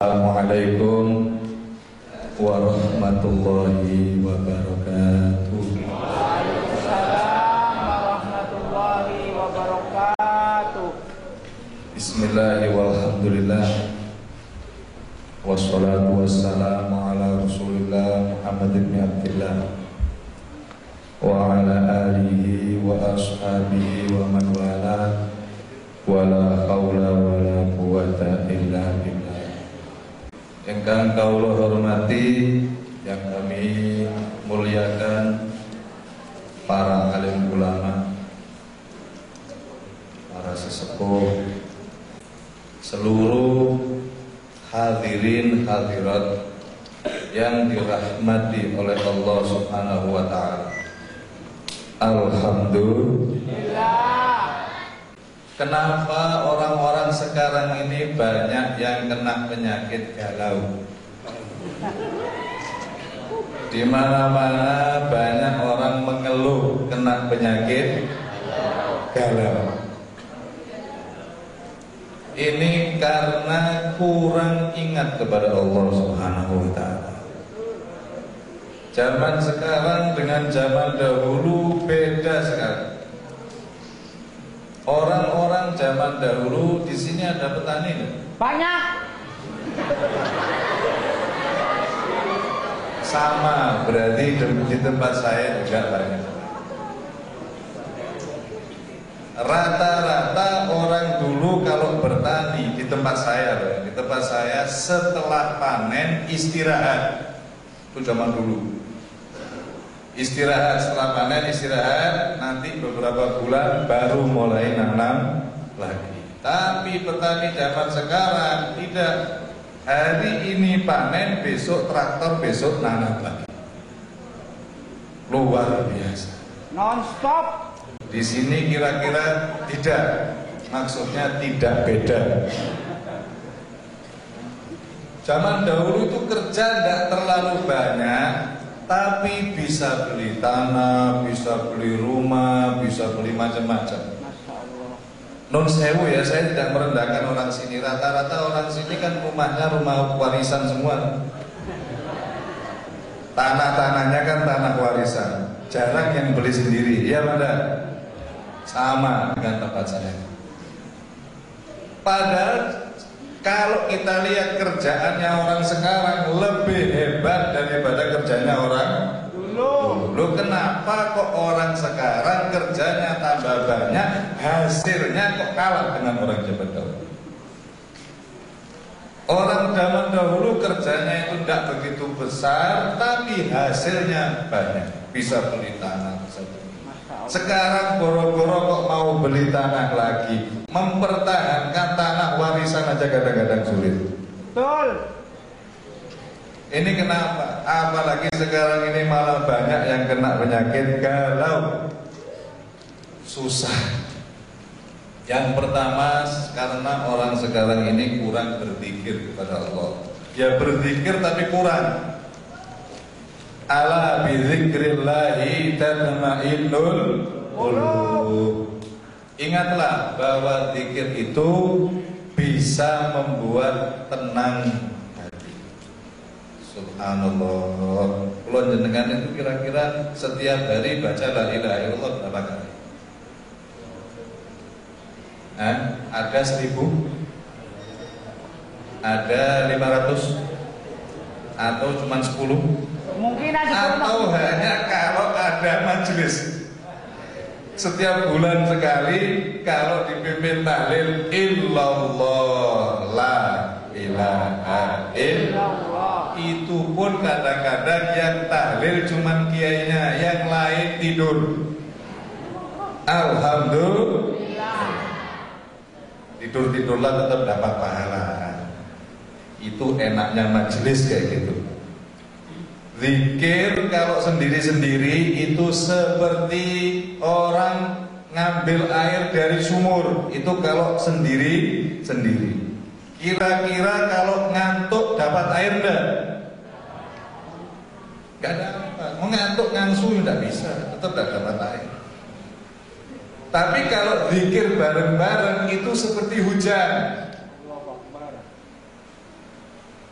Assalamualaikum warahmatullahi wabarakatuh. Waalaikumsalam warahmatullahi wabarakatuh. Bismillahirrahmanirrahim. Walhamdulillah. Wassalatu wassalamu ala Rasulillah Muhammad ibn Abdillah wa ala alihi wa ashabihi wa man wala wa la hawla wa la quwwata illa billah. Ingkang kawula hormati, yang kami muliakan, para alim ulama, para sesepuh, seluruh hadirin hadirat yang dirahmati oleh Allah Subhanahu wa taala. Alhamdulillah. Kenapa orang-orang sekarang ini banyak yang kena penyakit galau? Di mana-mana banyak orang mengeluh kena penyakit galau. Ini karena kurang ingat kepada Allah Subhanahu wa taala. Zaman sekarang dengan zaman dahulu beda sekali. Orang-orang zaman dahulu, di sini ada petani nih? Banyak. Sama, berarti di tempat saya juga banyak. Rata-rata orang dulu kalau bertani di tempat saya setelah panen istirahat. Itu zaman dulu. Istirahat, setelah panen istirahat, nanti beberapa bulan baru mulai nanam lagi. Tapi petani zaman sekarang tidak. Hari ini panen, besok traktor, besok nanam lagi. Luar biasa. Non-stop. Di sini kira-kira tidak, maksudnya tidak beda. Zaman dahulu itu kerja tidak terlalu banyak, tapi bisa beli tanah, bisa beli rumah, bisa beli macam-macam. Non sewu ya, saya tidak merendahkan orang sini. Rata-rata orang sini kan rumahnya rumah warisan semua. Tanah-tanahnya kan tanah warisan. Jarang yang beli sendiri, ya Banda? Sama dengan tempat saya. Padahal kalau kita lihat kerjaannya orang sekarang lebih hebat daripada kerjanya orang dulu. Kenapa kok orang sekarang kerjanya tambah banyak, hasilnya kok kalah dengan orang zaman dahulu? Orang zaman dahulu kerjanya itu tidak begitu besar, tapi hasilnya banyak. Bisa beli tanah, bisa beli. Sekarang boro-boro kok mau beli tanah lagi, mempertahankan tanah warisan aja kadang-kadang sulit. Betul. Ini kenapa? Apalagi sekarang ini malah banyak yang kena penyakit galau. Susah. Yang pertama, karena orang sekarang ini kurang berzikir kepada Allah. Ya berzikir tapi kurang. Ala bizikrillahi tatma'innul qulub. Ingatlah bahwa zikir itu bisa membuat tenang hati. Subhanallah. Kalau jenengan itu kira-kira setiap hari baca la ilaha illallah berapa kali? Ada 1000? Ada 500? Atau cuma 10? Mungkin aja. Atau hanya kalau ada majelis setiap bulan sekali, kalau dipimpin tahlil illallah la ilaha illallah, itu pun kadang-kadang yang tahlil cuman kiainya, yang lain tidur. Alhamdulillah. Tidur-tidurlah tetap dapat pahala. Itu enaknya majelis kayak gitu. Zikir kalau sendiri-sendiri itu seperti orang ngambil air dari sumur. Itu kalau sendiri-sendiri. Kira-kira kalau ngantuk dapat air enggak? Enggak dapat. Mau ngantuk ngangsu enggak bisa, tetap enggak dapat air. Tapi kalau zikir bareng-bareng itu seperti hujan.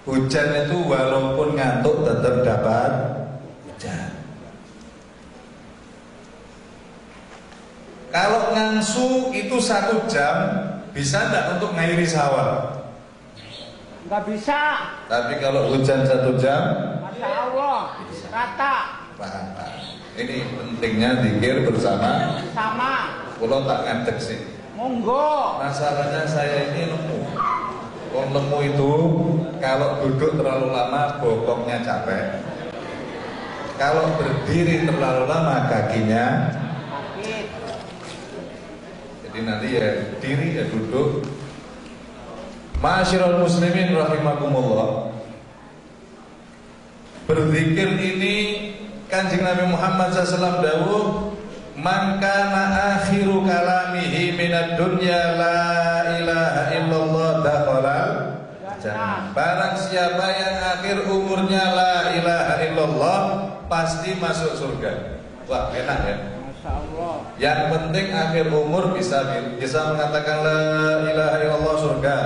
Hujan itu walaupun ngantuk tetap dapat hujan. Kalau ngangsu itu 1 jam, bisa enggak untuk ngairi sawah? Nggak bisa. Tapi kalau hujan 1 jam, Masya Allah. Rata. rata. Ini pentingnya zikir bersama. Sama. Kalau tak ngadeg sih. Monggo. Masalahnya saya ini lemu. Kalau lemu itu kalau duduk terlalu lama bokongnya capek. Kalau berdiri terlalu lama kakinya Sakit. jadi nanti ya diri ya duduk. Ma'asyiral muslimin rahimakumullah. Berzikir ini Kanjeng Nabi Muhammad SAW dawuh, man kana akhiru kalamihi minad dunya la ilaha illallah dakhalal jannah. Barang siapa yang akhir umurnya la ilaha illallah pasti masuk surga. Wah, enak ya. Masya Allah. Yang penting akhir umur bisa mengatakan la ilaha illallah surga.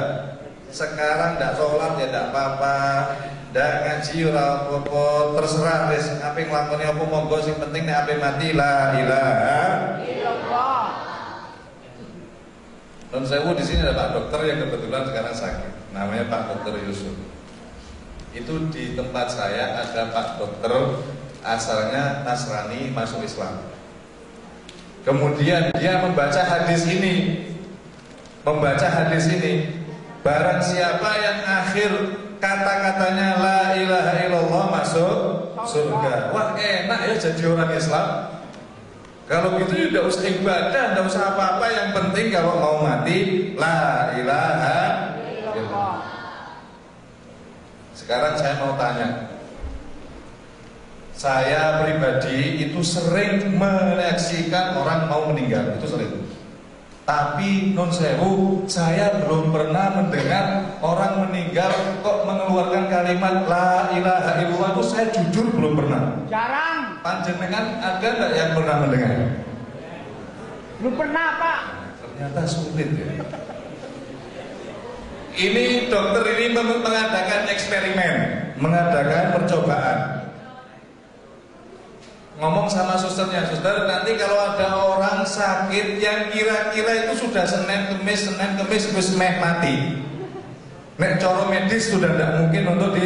Sekarang tidak sholat ya tidak apa-apa, tidak ngaji ora apa-apa, terserah wis ape nglakoni apa monggo, sing penting nek ape mati la ilaha illallah. Dan saya di sini ada Pak Dokter yang kebetulan sekarang sakit, namanya Pak Dokter Yusuf. Itu di tempat saya ada Pak Dokter asalnya Nasrani masuk Islam. Kemudian dia membaca hadis ini, barang siapa yang akhir kata-katanya la ilaha illallah masuk surga. Wah, enak ya jadi orang Islam. Kalau gitu tidak usah ibadah, tidak usah apa-apa, yang penting kalau mau mati la ilaha illallah. Sekarang saya mau tanya, saya pribadi itu sering menyaksikan orang mau meninggal, itu sering. Tapi non sewu, saya belum pernah mendengar orang meninggal kok mengeluarkan kalimat la ilaha illallah, itu saya jujur belum pernah. Jarang. Panjenengan ada nggak yang pernah mendengar? Belum pernah, Pak. Ternyata sulit ya. Ini dokter ini mengadakan eksperimen, mengadakan percobaan. Ngomong sama susternya, suster nanti kalau ada orang sakit yang kira-kira itu sudah Senin Kemis wis meh mati, nek cara medis sudah tidak mungkin untuk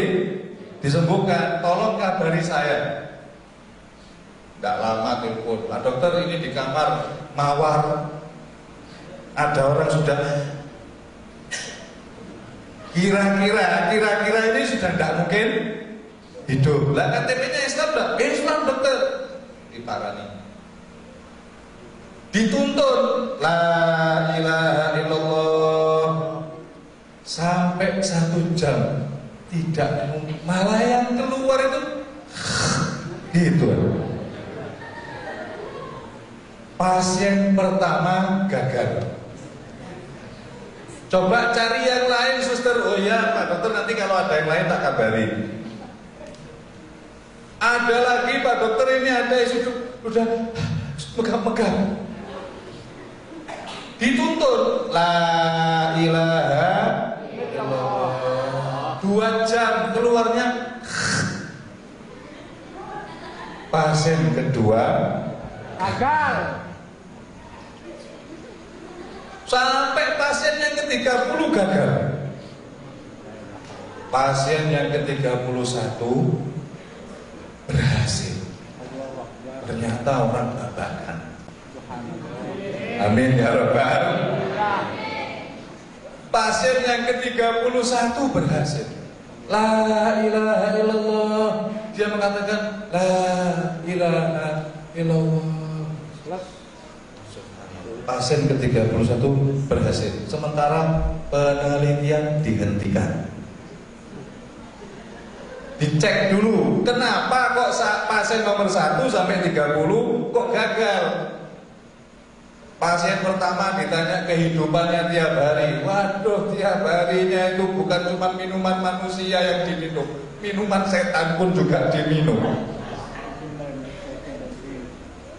disembuhkan, tolong kabari saya. Tidak lama telepon, Pak Dokter ini di kamar mawar, ada orang sudah kira-kira ini sudah tidak mungkin hidup. Lah KTP-nya Islam enggak? Islam dokter. Diparani. Dituntun la ilaha illallah sampai 1 jam tidak, malah yang keluar itu gitu. Pasien pertama gagal. Coba cari yang lain suster. Oh ya Pak Dokter, nanti kalau ada yang lain tak kabari. Ada lagi Pak Dokter, ini ada isu udah megah-megah. Dituntun la ilaha illallah 2 jam, keluarnya pasien kedua Gagal. sampai pasien yang ke-30 gagal. Pasien yang ke-31 berhasil. Ternyata orang babakan. Amin ya rabbal. Pasien yang ke-31 berhasil. La ilaha illallah. Dia mengatakan la ilaha illallah. Pasien ke-31 berhasil. Sementara penelitian dihentikan. Dicek dulu, kenapa kok pasien nomor 1 sampai 30 kok gagal? Pasien pertama ditanya kehidupannya tiap hari. Waduh, tiap harinya itu bukan cuma minuman manusia yang diminum, minuman setan pun juga diminum.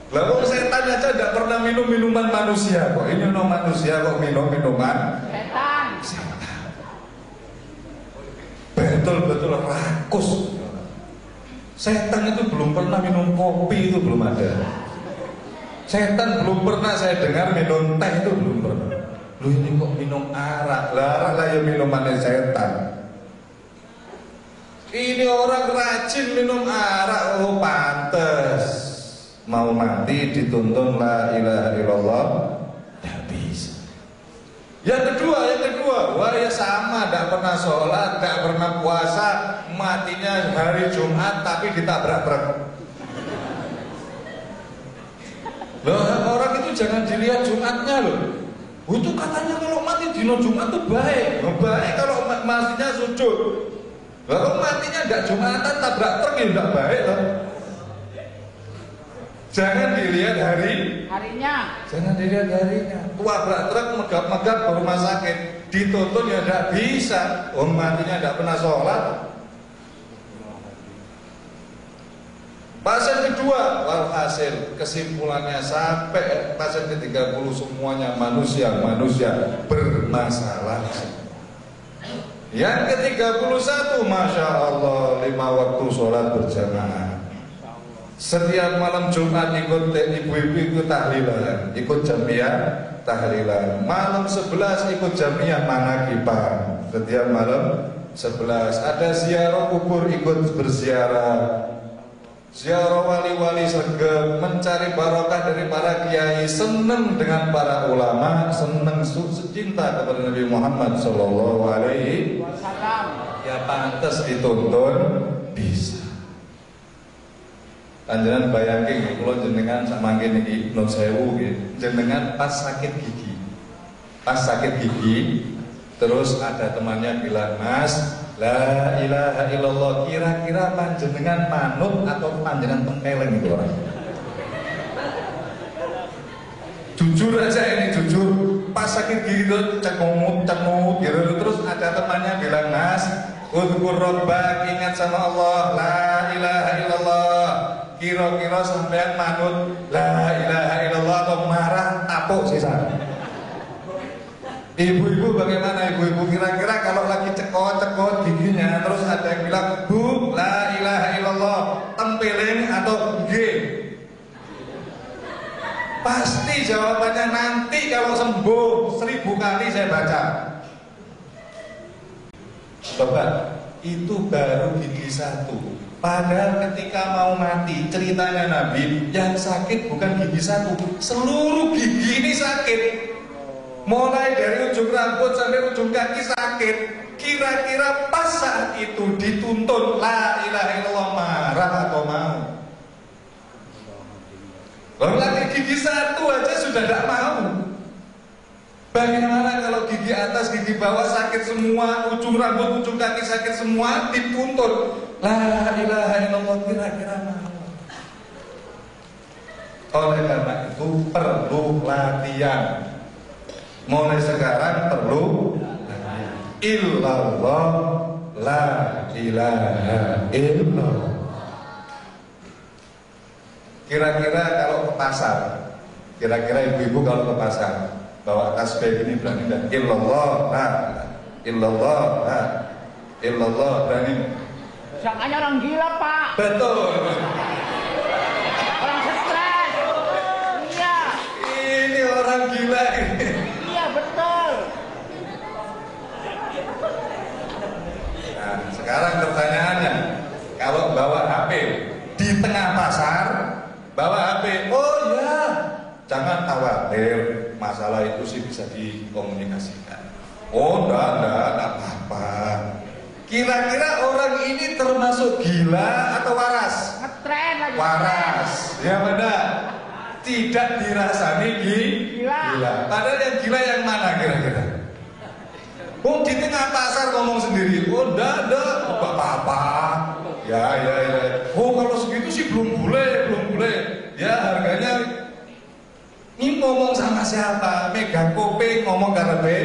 Lalu setan aja tidak pernah minum minuman manusia kok. Ini no manusia kok minum minuman Setan. betul. rakus. Setan itu belum pernah minum kopi, itu belum ada. Setan belum pernah saya dengar minum teh, itu belum pernah. Lu ini kok minum arak? Arak lah ya minumannya setan. Ini orang rajin minum arak, oh pantes. Mau mati dituntun la ilaha illallah, tidak bisa. Yang kedua, wah ya sama, tidak pernah sholat, tidak pernah puasa, matinya hari Jumat tapi ditabrak truk. Loh, orang itu jangan dilihat Jumatnya loh. Itu katanya kalau mati dino Jumat itu baik, baik kalau matinya sujud. Kalau matinya tidak Jumatan tabrak truk ya tidak baik loh. Jangan dilihat harinya. Jangan dilihat harinya. Tabrak truk megap-megap ke rumah sakit, dituntun ya tidak bisa. Matinya tidak pernah sholat. Pasal kedua, walhasil kesimpulannya sampai pasal ke-30 semuanya manusia bermasalah. Yang ke-31, Masya Allah, 5 waktu sholat berjamaah. Setiap malam Jumat ikut ibu-ibu ikut tahlilan, ikut jamiah tahlilan. Malam 11 ikut jamiah manakiban. Setiap malam 11 ada ziarah kubur, ikut berziarah. Ziarah wali-wali sregep, mencari barokah dari para kiai, senang dengan para ulama, senang cinta kepada Nabi Muhammad sallallahu alaihi wasallam. Ya pantas dituntun bisa. Panjenengan bayangke kula jenengan samangke niki Nun Sewu nggih, jenengan pas sakit gigi. Pas sakit gigi, terus ada temannya bilang, "Mas, la ilaha illallah, kira-kira panjenengan manut atau panjenengan tempeleng itu orang?" Jujur aja ini, jujur. Pas sakit gigi itu cemut gitu. Terus ada temannya bilang, "Mas, udhkur rabbak, ingat sama Allah, la ilaha illallah. Kira-kira sampean manut la ilaha illallah atau marah tapuk sisa?" Ibu-ibu bagaimana ibu-ibu, kira-kira kalau lagi cekot giginya terus ada yang bilang, "Bu, la ilaha illallah, tempeling atau nggih?" Pasti jawabannya nanti kalau sembuh 1000 kali saya baca. Coba, itu baru gigi 1. Padahal ketika mau mati, ceritanya Nabi, yang sakit bukan gigi 1, seluruh gigi ini sakit. Mulai dari ujung rambut sampai ujung kaki sakit. Kira-kira pas saat itu dituntun la ilaha illallah, marah atau mau? Kalau lagi gigi 1 aja sudah tidak mau. Bagaimana kalau gigi atas, gigi bawah sakit semua, ujung rambut, ujung kaki sakit semua, dituntun la ilaha illallah, kira-kira mau? Oleh karena itu perlu latihan. Mulai sekarang perlu illallah, la ilaha illallah. Kira-kira kalau ke pasar, kira-kira ibu-ibu kalau ke pasar bawa tasbih ini berani dan illallah, la illallah, la illallah, berani? Sangkanya orang gila, Pak. Betul. Orang stres. Iya. Ini orang gila ini. Iya, betul. Nah, sekarang pertanyaannya, kalau bawa HP di tengah pasar, bawa HP, oh ya, jangan khawatir, masalah itu sih bisa dikomunikasikan. Oh, enggak apa-apa. Kira-kira orang ini termasuk gila atau waras? Ngetren lagi. Waras, ya benar. Tidak dirasani gila. Padahal yang gila yang mana kira-kira? Oh, di tengah pasar ngomong sendiri. Oh, enggak apa-apa. Ya. Oh, kalau segitu sih belum boleh. Ya, harganya ini ngomong sama siapa? Megang kuping ngomong karepe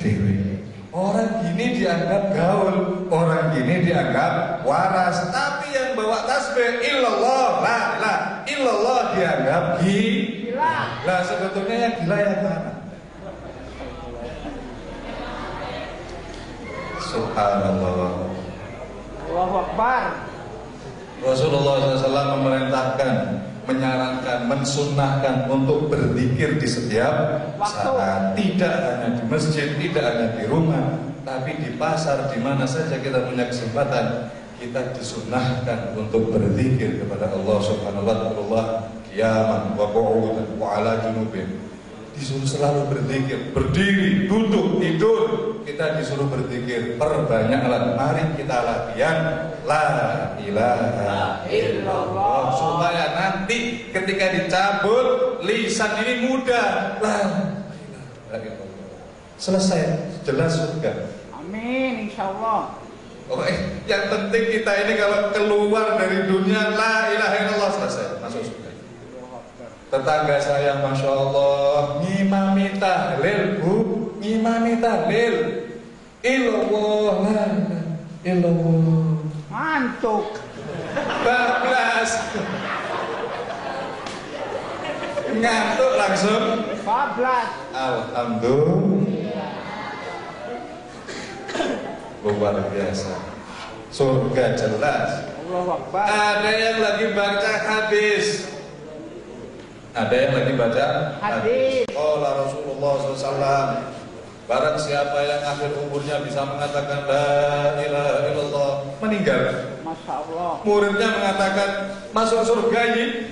dhewe. Orang gini dianggap gaul, orang gini dianggap waras. Tapi yang bawa tasbih illallah, la ilaha illallah dianggap gila. Lah sebetulnya yang gila yang mana? Subhanallah. Allahu Akbar. Akbar. Rasulullah SAW memerintahkan, menyarankan, mensunnahkan untuk berzikir di setiap saat. Tidak hanya di masjid, tidak hanya di rumah, tapi di pasar, di mana saja kita punya kesempatan, kita disunnahkan untuk berzikir kepada Allah Subhanahu wa Ta'ala. Qiyaman wa qu'udan wa ala junubin. Disuruh selalu berzikir, berdiri, duduk, tidur, kita disuruh berzikir. Perbanyaklah, mari kita latihan la ilaha illallah, supaya nanti ketika dicabut lisan ini mudah, la ilaha illallah, selesai, jelas surga. Amin, insyaallah. Oke, yang penting kita ini kalau keluar dari dunia la ilaha illallah, selesai, masuk surga. Tetangga saya, masya Allah, ngimami tahlil, bu, ngimami tahlil, illallah, la illallah, Mantuk. 14, ngantuk langsung, 14. alhamdulillah, luar biasa, surga jelas. Allahu Akbar. Ada yang lagi baca hadis. Ada yang lagi baca hadis. Qala Rasulullah SAW, barang siapa yang akhir umurnya bisa mengatakan la ilaha illallah, meninggal. Masya Allah. Muridnya mengatakan masuk surga ini.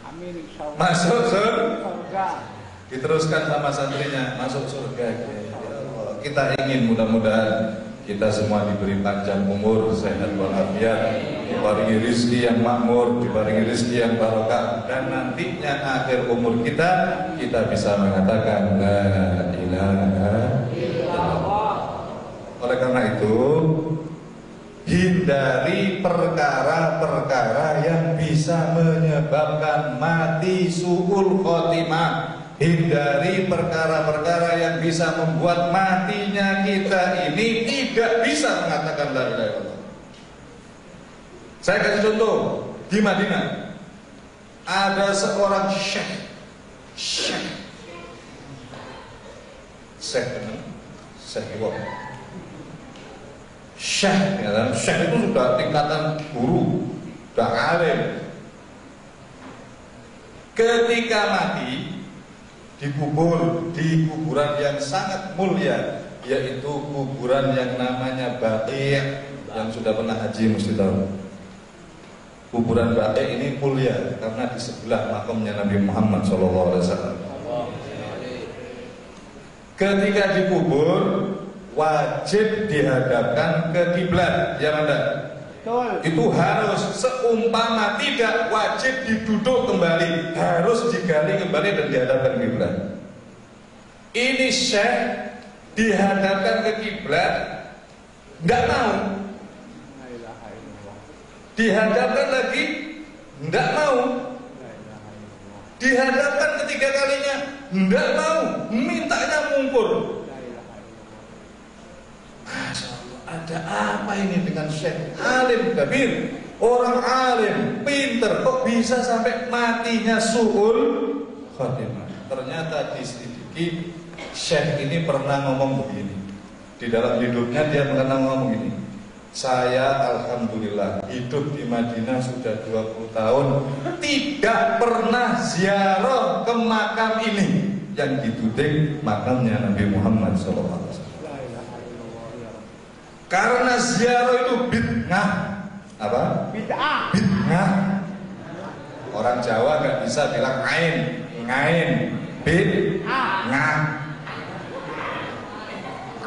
Amin, insyaallah. Masuk surga. Diteruskan sama santrinya, masuk surga. Ya Allah. Kita ingin mudah-mudahan kita semua diberi panjang umur, sehat walafiat, dibarengi rezeki yang makmur, dibarengi rezeki yang barokah, dan nantinya akhir umur kita bisa mengatakan la ilaha illallah. Oleh karena itu, hindari perkara-perkara yang bisa menyebabkan mati su'ul khotimah. Hindari perkara-perkara yang bisa membuat matinya kita ini tidak bisa mengatakan la ilaha illallah. Saya kasih contoh, di Madinah ada seorang syekh. Syekh itu sudah tingkatan guru, sudah alim. Ketika mati, dikubur di kuburan yang sangat mulia, yaitu kuburan yang namanya Baqi'. Yang sudah pernah haji mesti tahu. Kuburan Baqi' ini mulia karena di sebelah makamnya Nabi Muhammad SAW. Ketika dikubur, wajib dihadapkan ke kiblat, ya Anda? Betul. Itu harus, seumpama tidak, wajib diduduk kembali, harus digali kembali dan dihadapkan ke kiblat. Ini syekh dihadapkan ke kiblat, nggak mau. Dihadapkan lagi, nggak mau. Dihadapkan ketiga kalinya, nggak mau, mintanya mungkur. Masya Allah, ada apa ini dengan syekh alim kabir, orang alim, pinter, kok bisa sampai matinya su'ul khotimah? Ternyata diselidiki, syekh ini pernah ngomong begini. Di dalam hidupnya dia pernah ngomong begini, saya alhamdulillah hidup di Madinah sudah 20 tahun, tidak pernah ziarah ke makam ini yang dituding makamnya Nabi Muhammad SAW. Karena ziarah itu bid'ah. Apa? Bid'ah. Bid'ah. Orang Jawa nggak bisa bilang ain, ngain, bid'ah.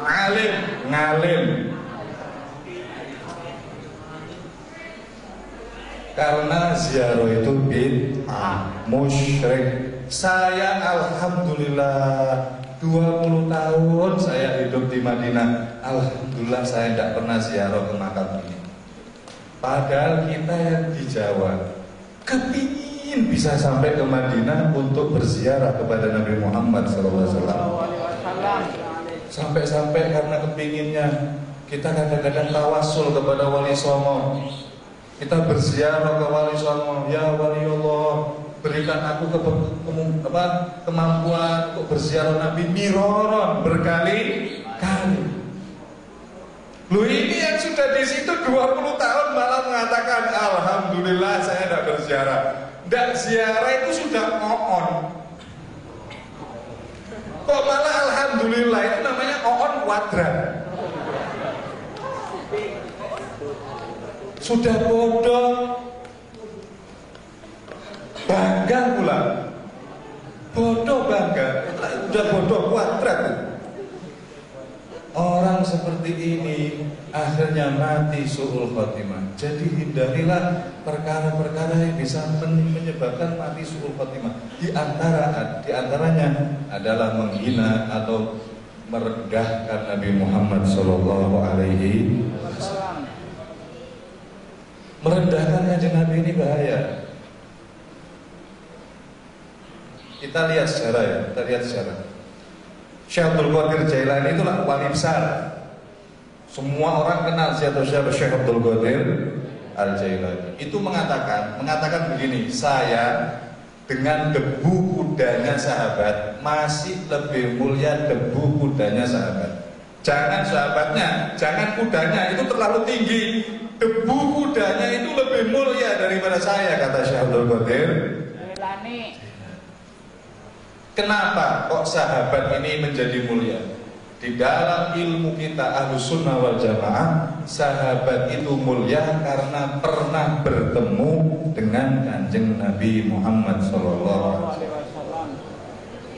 Ngalim, ngalim. Karena ziarah itu bid'ah, musyrik. Saya alhamdulillah 20 tahun saya hidup di Madinah, alhamdulillah saya tidak pernah ziarah ke makam ini. Padahal kita yang di Jawa kepingin bisa sampai ke Madinah untuk berziarah kepada Nabi Muhammad SAW. Sampai-sampai karena kepinginnya kita kadang-kadang tawasul kepada Wali Songo. Kita berziarah ke Wali Songo, ya Wali Allah, berikan aku kemampuan untuk berziarah Nabi miroron berkali-kali. Lu ini yang sudah di situ 20 tahun malah alhamdulillah saya tidak berziarah. Tidak ziarah itu sudah on. Kok malah alhamdulillah itu namanya on kuadrat. Sudah bodoh, bangga pula. Bodoh bangga, sudah bodoh kuadrat. Orang seperti ini akhirnya mati su'ul khotimah. Jadi hindarilah perkara-perkara yang bisa menyebabkan mati su'ul khotimah. Di antaranya adalah menghina atau merendahkan Nabi Muhammad Shallallahu Alaihi Wasallam. Merendahkan kanjeng Nabi ini bahaya. Kita lihat sejarah ya, Syekh Abdul Qadir Jailani itulah wali besar. Semua orang kenal siapa Syekh Abdul Qadir Al-Jailani. Itu mengatakan begini, saya dengan debu kudanya sahabat masih lebih mulia debu kudanya sahabat. Jangan sahabatnya, jangan kudanya, itu terlalu tinggi. Debu kudanya itu lebih mulia daripada saya, kata Syekh Abdul Qadir Jailani. Kenapa kok sahabat ini menjadi mulia? Di dalam ilmu kita Ahlus Sunnah wal Jamaah, sahabat itu mulia karena pernah bertemu dengan kanjeng Nabi Muhammad SAW.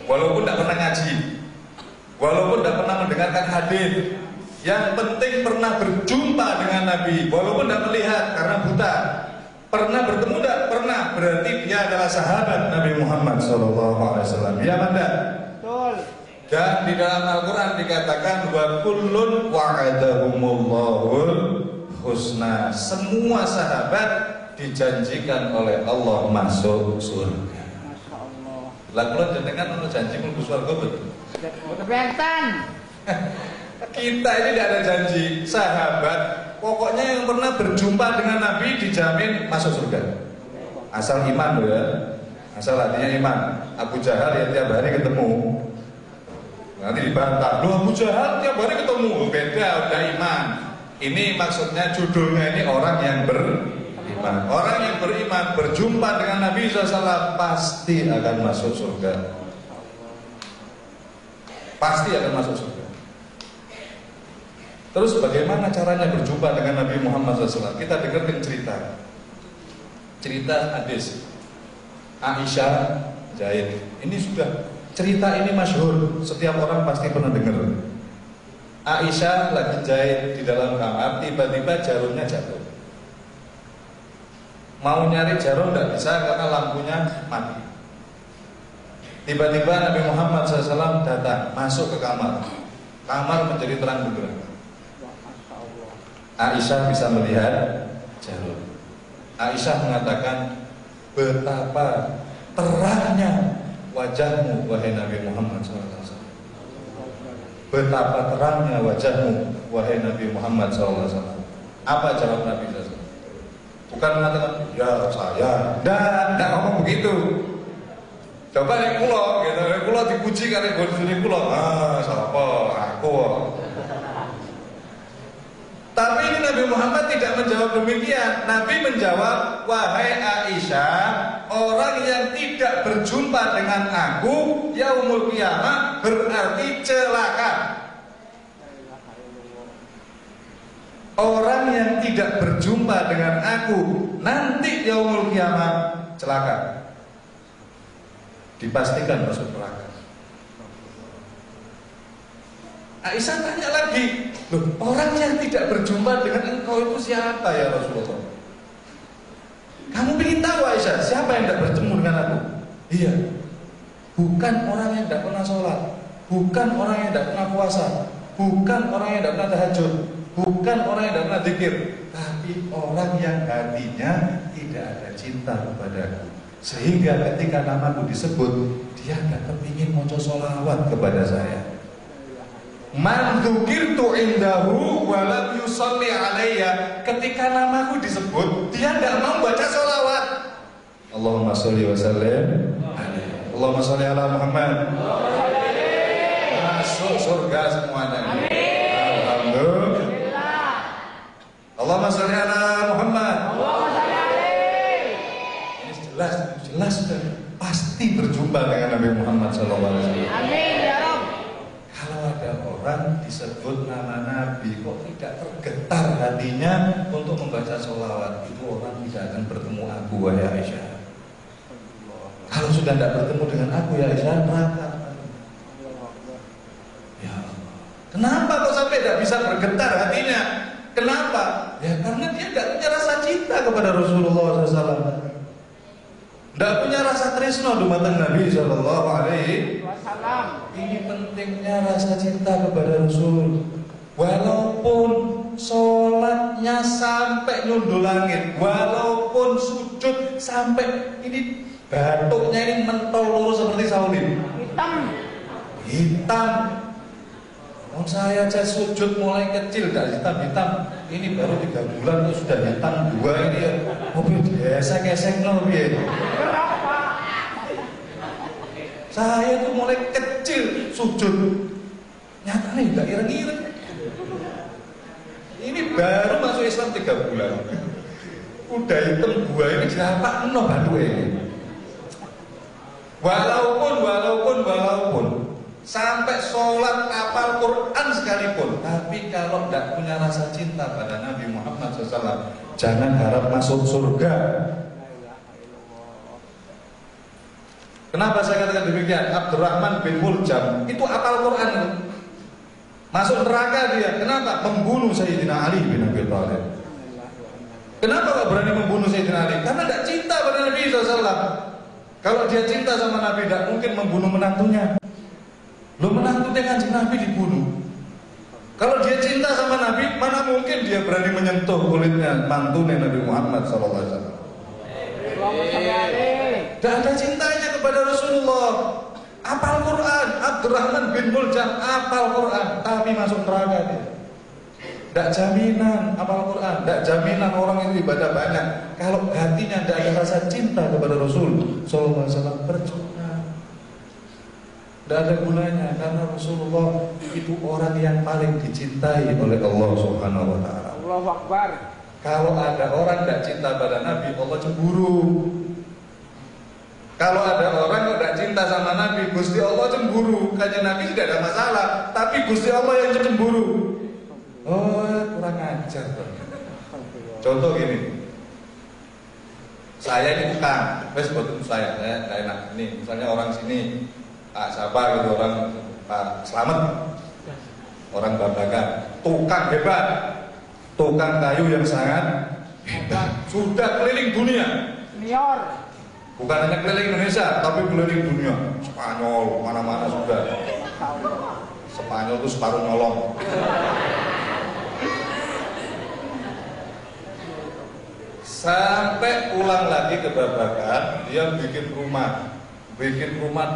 Walaupun tidak pernah ngaji, walaupun tidak pernah mendengarkan hadis, yang penting pernah berjumpa dengan Nabi, walaupun tidak melihat karena buta. Pernah bertemu tidak? Pernah. Berarti dia adalah sahabat Nabi Muhammad SAW. Ya mana? Betul. Dan di dalam Al-Quran dikatakan wa kullun wa'adahumullahul husna. Semua sahabat dijanjikan oleh Allah masuk surga. Masya Allah. Lakukan jenengan untuk janji mlebu surga betul. Keberatan. Kita ini tidak ada janji. Sahabat pokoknya yang pernah berjumpa dengan Nabi dijamin masuk surga. Asal iman loh ya. Asal hatinya iman. Abu Jahal ya tiap hari ketemu. Nanti dibantah. Loh Abu Jahal tiap hari ketemu. Beda, udah iman. Ini maksudnya judulnya ini orang yang beriman. Orang yang beriman berjumpa dengan Nabi SAW pasti akan masuk surga. Pasti akan masuk surga. Terus bagaimana caranya berjumpa dengan Nabi Muhammad SAW? Kita dengarkan cerita hadis Aisyah jahit. Ini sudah cerita ini masyhur, setiap orang pasti pernah dengar. Aisyah lagi jahit di dalam kamar, tiba-tiba jarumnya jatuh. Mau nyari jarum tidak bisa karena lampunya mati. Tiba-tiba Nabi Muhammad SAW datang, masuk ke kamar. Kamar menjadi terang benderang. Aisyah bisa melihat jarum. Aisyah mengatakan, betapa terangnya wajahmu wahai Nabi Muhammad SAW. Betapa terangnya wajahmu wahai Nabi Muhammad SAW. Apa jawab Nabi SAW? Bukan mengatakan, ya saya. Tidak ngomong begitu. Coba nek kula, gitu. Nek kula dipuji kali bojone kula. Ah, sapa? Aku. Tapi ini Nabi Muhammad tidak menjawab demikian. Nabi menjawab, wahai Aisyah, orang yang tidak berjumpa dengan aku yaumul qiyamah berarti celaka. Orang yang tidak berjumpa dengan aku nanti yaumul qiyamah celaka. Dipastikan masuk neraka. Aisyah tanya lagi, loh, orang yang tidak berjumpa dengan engkau itu siapa ya Rasulullah? Kamu ingin tahu Aisyah, siapa yang tidak bertemu dengan aku? Iya, bukan orang yang tidak pernah sholat, bukan orang yang tidak pernah puasa, bukan orang yang tidak pernah tahajud, bukan orang yang tidak pernah zikir, tapi orang yang hatinya tidak ada cinta kepadaku. Sehingga ketika namaku disebut, dia tidak kepingin maca sholawat kepada saya. Man dzukirtu indahu wa lam yusalli alayya. Ketika namaku disebut, dia tidak mau baca sholawat. Allahumma sholli wa sallim alaihi. Allahumma sholli ala Muhammad. Masuk surga semuanya. Amin. Alhamdulillah. Allahumma sholli ala Muhammad. Allahumma sholli alaihi. setimpal dengan Nabi Muhammad SAW. Amin ya Rabb. Kalau ada orang disebut nama Nabi kok tidak tergetar hatinya untuk membaca sholawat, itu orang tidak akan bertemu aku, wahai Aisyah. Kalau sudah tidak bertemu dengan aku, ya Aisyah, neraka. Ya Allah. Kenapa kok sampai tidak bisa bergetar hatinya? Kenapa? Ya karena dia tidak punya rasa cinta kepada Rasulullah SAW. Tidak punya rasa tresno dumateng Nabi Sallallahu Alaihi Wassalam. Ini pentingnya rasa cinta kepada Rasul. Walaupun sholatnya sampai nyundul langit, walaupun sujud sampai ini batuknya ini mentol lurus seperti Saulin. Hitam. Oh, saya aja sujud mulai kecil tidak hitam. Ini baru 3 bulan tuh sudah hitam 2 ini ya. Mobil gesek-gesek no piye. Saya tuh mulai kecil sujud. Nyatanya enggak ireng-ireng. Ini baru masuk Islam 3 bulan. Udah hitam 2 ini siapa no baduke. Walaupun sampai sholat hafal Quran sekalipun, tapi kalau tidak punya rasa cinta pada Nabi Muhammad SAW, jangan harap masuk surga. Kenapa saya katakan demikian? Abdurrahman bin Muljam itu hafal Quran, masuk neraka dia. Kenapa? Membunuh Sayyidina Ali bin Abi Thalib. Kenapa kok berani membunuh Sayyidina Ali? Karena tidak cinta pada Nabi SAW. Kalau dia cinta sama Nabi, tidak mungkin membunuh menantunya. Lo menantunya Kanjeng Nabi dibunuh. Kalau dia cinta sama Nabi, mana mungkin dia berani menyentuh kulitnya mantunya Nabi Muhammad SAW. Tidak ada cintanya kepada Rasulullah. Hafal Quran, Abdurrahman bin Muljam hafal Quran, tapi masuk neraka dia. Tidak jaminan hafal Quran, tidak jaminan orang itu ibadah banyak. Kalau hatinya tidak ada rasa cinta kepada Rasul SAW, percuma. Tidak ada gunanya, karena Rasulullah itu orang yang paling dicintai oleh Allah Subhanahu wa Ta'ala. Allahu Akbar. Kalau ada orang tidak cinta pada Nabi, Allah cemburu. Kalau ada orang yang tidak cinta sama Nabi, Gusti Allah cemburu. Kanjeng Nabi tidak ada masalah, tapi Gusti Allah yang cemburu. Oh, kurang ajar. Contoh gini, saya ini tukang, betul saya nggak enak. Nih, misalnya orang sini. Pak siapa gitu, orang Pak Slamet, orang Babakan, tukang hebat, tukang kayu yang sangat hebat, sudah keliling dunia. Senior. Bukan hanya keliling Indonesia, tapi keliling dunia. Spanyol, mana-mana sudah. Spanyol itu separuh nyolong. Sampai pulang lagi ke Babakan, dia bikin rumah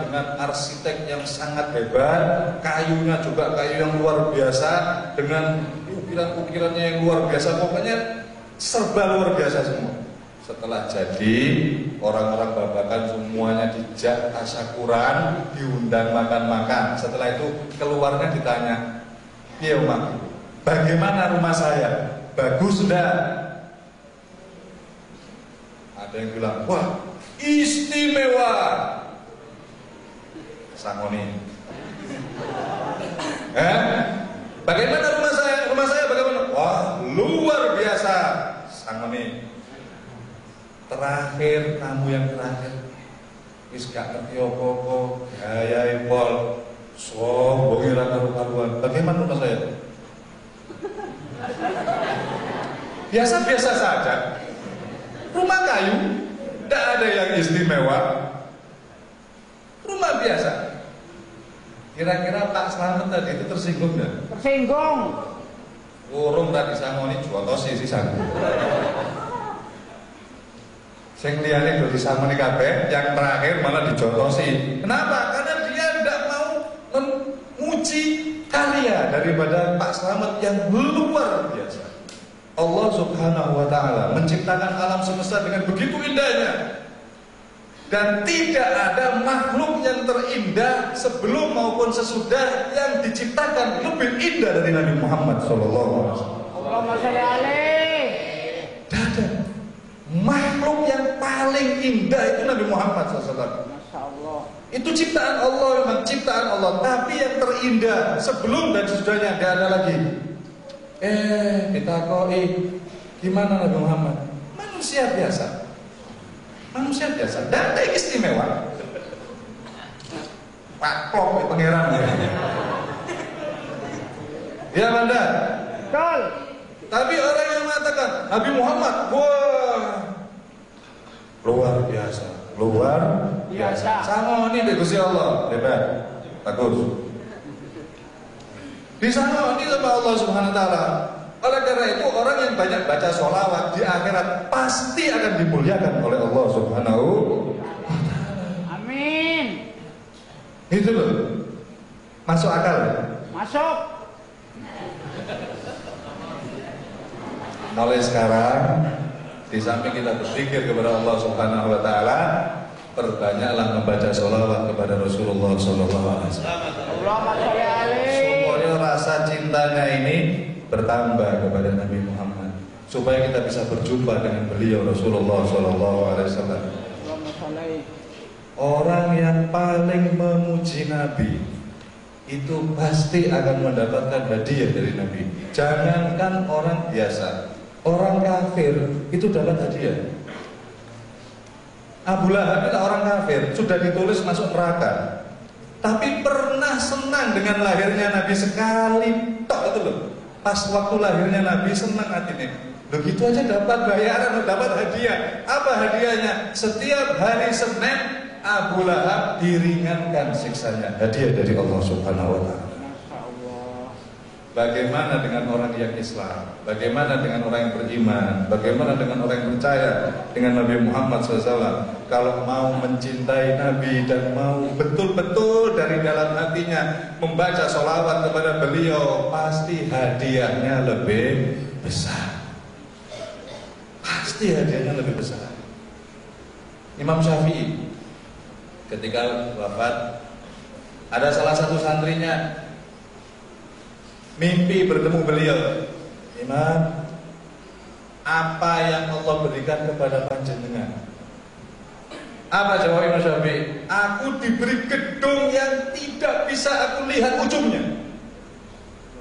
dengan arsitek yang sangat hebat, kayunya juga kayu yang luar biasa, dengan ukiran-ukirannya yang luar biasa, pokoknya serba luar biasa semua. Setelah jadi, orang-orang Babakan semuanya dijak tasyakuran, diundang makan-makan. Setelah itu keluarnya ditanya, "Iya Mak, bagaimana rumah saya? Bagus enggak?" Ada yang bilang, "Wah, istimewa." Sangoni. Bagaimana rumah saya? Rumah saya bagaimana? Wah, luar biasa. Sangoni. Terakhir, tamu yang terakhir. Wis gak ngerti apa-apa, gaya pol, sombong ora karu-karuan. Bagaimana rumah saya? Biasa-biasa saja. Rumah kayu, tidak ada yang istimewa. Rumah biasa. Kira-kira Pak Slamet tadi itu tersinggung enggak? Tersinggung. Urung tak disangoni jotosi sisan. Sing liyane do disangoni kabeh, yang terakhir malah dijotosi. Kenapa? Karena dia tidak mau memuji karya daripada Pak Slamet yang luar biasa. Allah Subhanahu wa Ta'ala menciptakan alam semesta dengan begitu indahnya. Dan tidak ada makhluk yang terindah sebelum maupun sesudah yang diciptakan lebih indah dari Nabi Muhammad SAW. Allahumma sholli alaihi. Tidak ada makhluk yang paling indah itu Nabi Muhammad SAW. Masya Allah. Itu ciptaan Allah, memang ciptaan Allah. Tapi yang terindah sebelum dan sesudahnya tidak ada lagi. Ditakoi, gimana Nabi Muhammad? Manusia biasa. Manusia biasa, tidak ada yang istimewa. Pak Plok, pangeran ya. Ya Banda. Betul. Tapi orang yang mengatakan Nabi Muhammad, wah, luar biasa, luar biasa. Sama ini di Gusti Allah, hebat, bagus. Disana ini sama Allah Subhanahu Wa Taala. Oleh karena itu orang yang banyak baca sholawat di akhirat pasti akan dimuliakan oleh Allah Subhanahu Wa Taala. Amin. Itu loh, masuk akal. Masuk. Mulai sekarang, di samping kita berpikir kepada Allah Subhanahu Wa Taala, perbanyaklah membaca sholawat kepada Rasulullah Sallallahu Alaihi Wasallam. Allahumma sholli alaihi. Supaya rasa cintanya ini bertambah kepada Nabi Muhammad, supaya kita bisa berjumpa dengan beliau Rasulullah Sallallahu Alaihi Wasallam. Allahumma sholli. Orang yang paling memuji Nabi itu pasti akan mendapatkan hadiah dari Nabi. Jangankan orang biasa, orang kafir itu dapat hadiah. Abu Lahab itu orang kafir, sudah ditulis masuk neraka. Tapi pernah senang dengan lahirnya Nabi sekali, tok itu loh. Pas waktu lahirnya Nabi senang hatinya. Begitu aja dapat bayaran, dapat hadiah. Apa hadiahnya? Setiap hari Senin Abu Lahab diringankan siksanya. Hadiah dari Allah Subhanahu Wa Taala. Bagaimana dengan orang yang Islam? Bagaimana dengan orang yang beriman? Bagaimana dengan orang yang percaya dengan Nabi Muhammad SAW? Kalau mau mencintai Nabi dan mau betul-betul dari dalam hatinya membaca sholawat kepada beliau, pasti hadiahnya lebih besar. Pasti hadiahnya lebih besar. Imam Syafi'i ketika wafat, ada salah satu santrinya mimpi bertemu beliau. Imam, apa yang Allah berikan kepada panjenengan? Apa jawab Imam Syafi'i? Aku diberi gedung yang tidak bisa aku lihat ujungnya.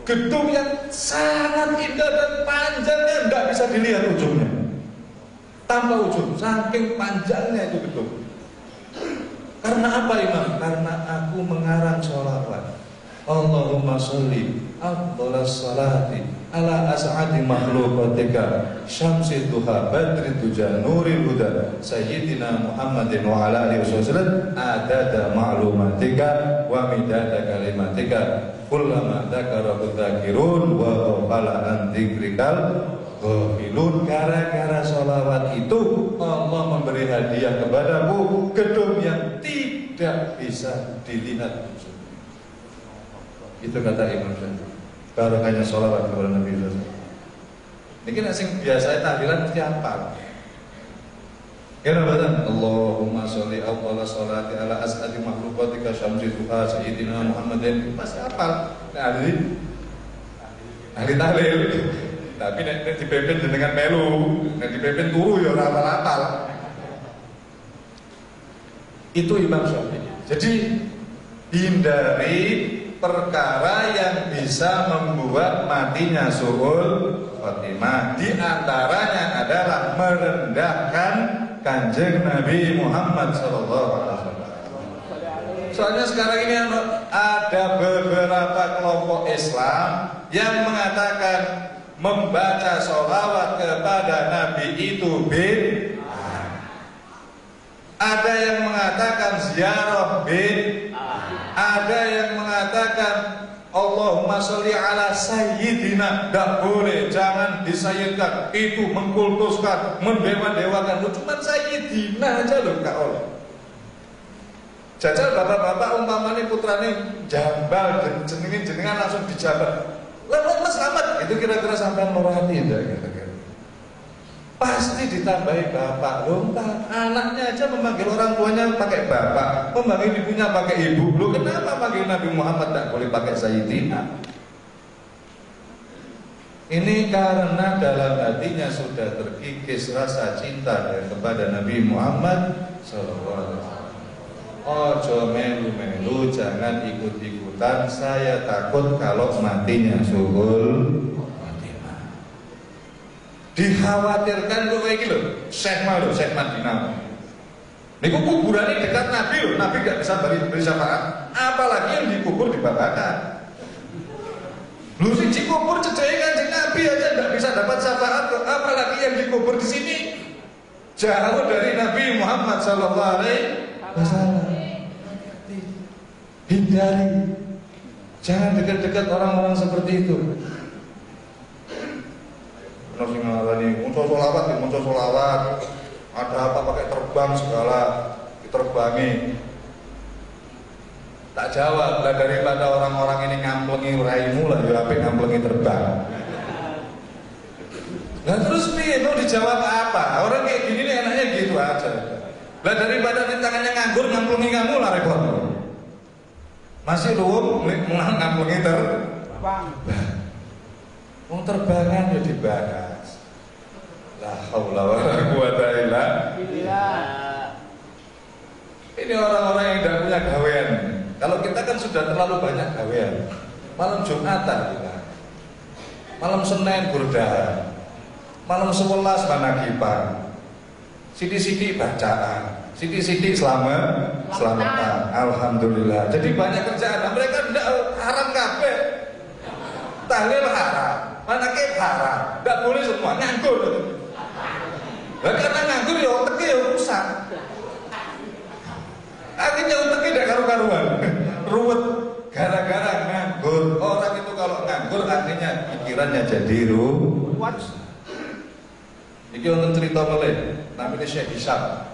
Gedung yang sangat indah dan panjangnya tidak bisa dilihat ujungnya. Tanpa ujung, saking panjangnya itu gedung. Karena apa Imam? Karena aku mengarang sholawat. Allahumma sholli afdalas salati ala as'adi makhluqatika syamsi duha badri tuja nuril huda sayyidina Muhammadin wa ala alihi wasallam adada ma'lumatika wa midada kalimatika kullama dzakarahu dzakirun wa ghafala an dzikrikal ghafilun. Gara-gara sholawat itu Allah memberi hadiah kepadamu gedung yang tidak bisa dilihat. Itu kata Imam Syafi'i. Barokahnya sholawat kepada Nabi SAW. Ini kan asing biasa tahlilan mesti hafal. Ya Rabbana Allahumma sholli ala sholati ala as'adi makhluqatika syamsi duha sayyidina Muhammadin. Pasti hafal. Nah, ahli tahlil. Tapi nek dipimpin dengan melu, nek dipimpin turu ya ora hafal. Itu Imam Syafi'i. Jadi hindari perkara yang bisa membuat matinya su'ul khotimah. Di antaranya adalah merendahkan Kanjeng Nabi Muhammad SAW. Soalnya sekarang ini ada beberapa kelompok Islam yang mengatakan membaca sholawat kepada Nabi itu bid'ah. Ada yang mengatakan ziarah bid'ah. Ada yang mengatakan Allahumma sholli ala sayyidina. Tidak boleh, jangan disayyidkan. Itu mengkultuskan, mendewa-dewakan. Cuma sayyidina aja loh Kak Allah. Jajal bapak-bapak umpamanya putranya jambal jenengan langsung dijabat. Lemes amat. Itu kira-kira sampai nurani ya kira-kira. Pasti ditambahi bapak. Loh, anaknya aja memanggil orang tuanya pakai bapak, memanggil ibunya pakai ibu. Loh, kenapa panggil Nabi Muhammad tak boleh pakai sayyidina? Ini karena dalam hatinya sudah terkikis rasa cinta kepada Nabi Muhammad SAW. ojo melu-melu, jangan ikut-ikutan. Saya takut kalau matinya suhul khotimah. Dikhawatirkan kok iki lho, Syekh Madinah. Niku kuburannya dekat Nabi lho, Nabi gak bisa beri syafaat, apalagi yang dikubur dibakar. Lu siji kubur cedeke Kanjeng Nabi aja gak bisa dapat syafaat, apalagi yang dikubur di sini. Jauh dari Nabi Muhammad sallallahu alaihi wasallam. Hindari. Jangan dekat-dekat orang-orang seperti itu. Benar sing ngarani muncul sholawat. Ada apa pakai terbang segala, diterbangi. Tak jawab lah, daripada orang-orang ini ngamplengi raimu lah, ya apik ngamplengi terbang. Lah terus piye mau dijawab apa? Orang kayak gini nih enaknya gitu aja. Lah daripada tangannya nganggur ngamplengi kamu lah repot. Masih luwung ngamplengi terbang. Wong terbangan ya dibahas. La haula wala quwata illa billah. Ini orang-orang yang tidak punya gawean. Kalau kita kan sudah terlalu banyak gawean. Malam Jumatan kita, malam Senin burdah, malam 11 manakipan, sidi-sidi bacaan, sidi-sidi selamatan. Alhamdulillah. Jadi banyak kerjaan. Nah, mereka tidak haram kabeh. Tahlil haram, manakib haram, tidak boleh semua, nganggur. Nah, karena nganggur ya otaknya ya rusak. Akhirnya otaknya tidak karu-karuan, ruwet gara-gara nganggur. Orang itu kalau nganggur akhirnya pikirannya jadi ruwet. Iki wonten cerita meleh, namanya Syekh Hisam.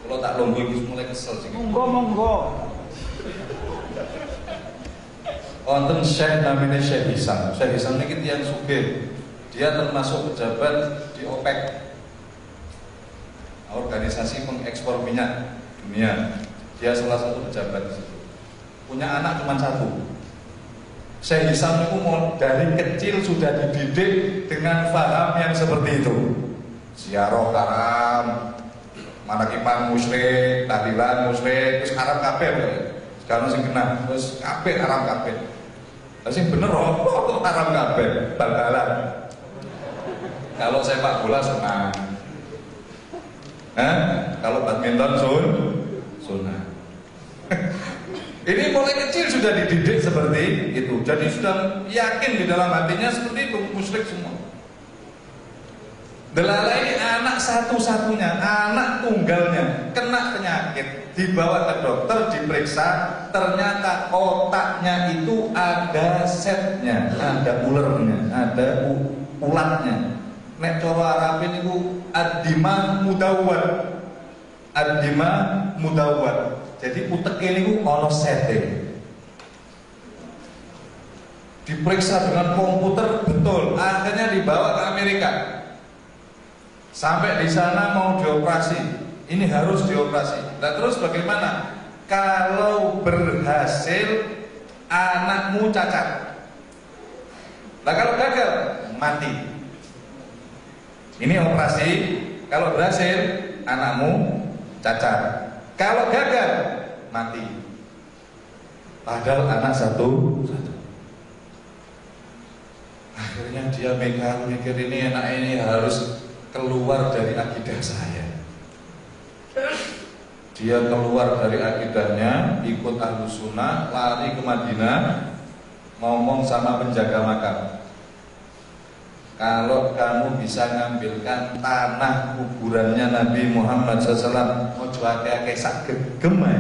Kalau tak longgo iki mulai kesel sih. Monggo. Wonten Syekh namanya Syekh Hisam. Syekh Hisam ini tiyang sugih. Dia termasuk pejabat di OPEC, organisasi pengekspor minyak dunia. Dia salah satu pejabat di situ. Punya anak cuma satu. Syekh Hisam itu dari kecil sudah dididik dengan faham yang seperti itu. Ziarah haram, manakipan musyrik, tahlilan musyrik, terus haram kabeh. Sekarang sing kena, terus kabeh haram kabeh. Lah sing bener kok haram kabeh, bal-balan. Kalau sepak bola sunah. Kalau badminton sunnah. Ini mulai kecil sudah dididik seperti itu. Jadi sudah yakin di dalam hatinya seperti itu, musyrik semua. Delala ini anak satu-satunya, anak tunggalnya kena penyakit, dibawa ke dokter, diperiksa, ternyata otaknya itu ada setnya, ada ulernya, ada ulatnya. Nek cara Arabin itu ad-dima mudawwad. Ad-dima mudawwad. Jadi uteke niku ana sete. Diperiksa dengan komputer betul, akhirnya dibawa ke Amerika. Sampai di sana mau dioperasi. Ini harus dioperasi. Nah, terus bagaimana? Kalau berhasil anakmu cacat. Nah, kalau gagal mati. Ini operasi, kalau berhasil anakmu cacat. Kalau gagal mati. Padahal anak satu. Akhirnya dia mikir ini anak ini harus keluar dari akidah saya. Dia keluar dari akidahnya, ikut Ahlus Sunnah, lari ke Madinah, ngomong sama penjaga makam. Kalau kamu bisa ngambilkan tanah kuburannya Nabi Muhammad SAW, ojo ake-ake sak gegem ae.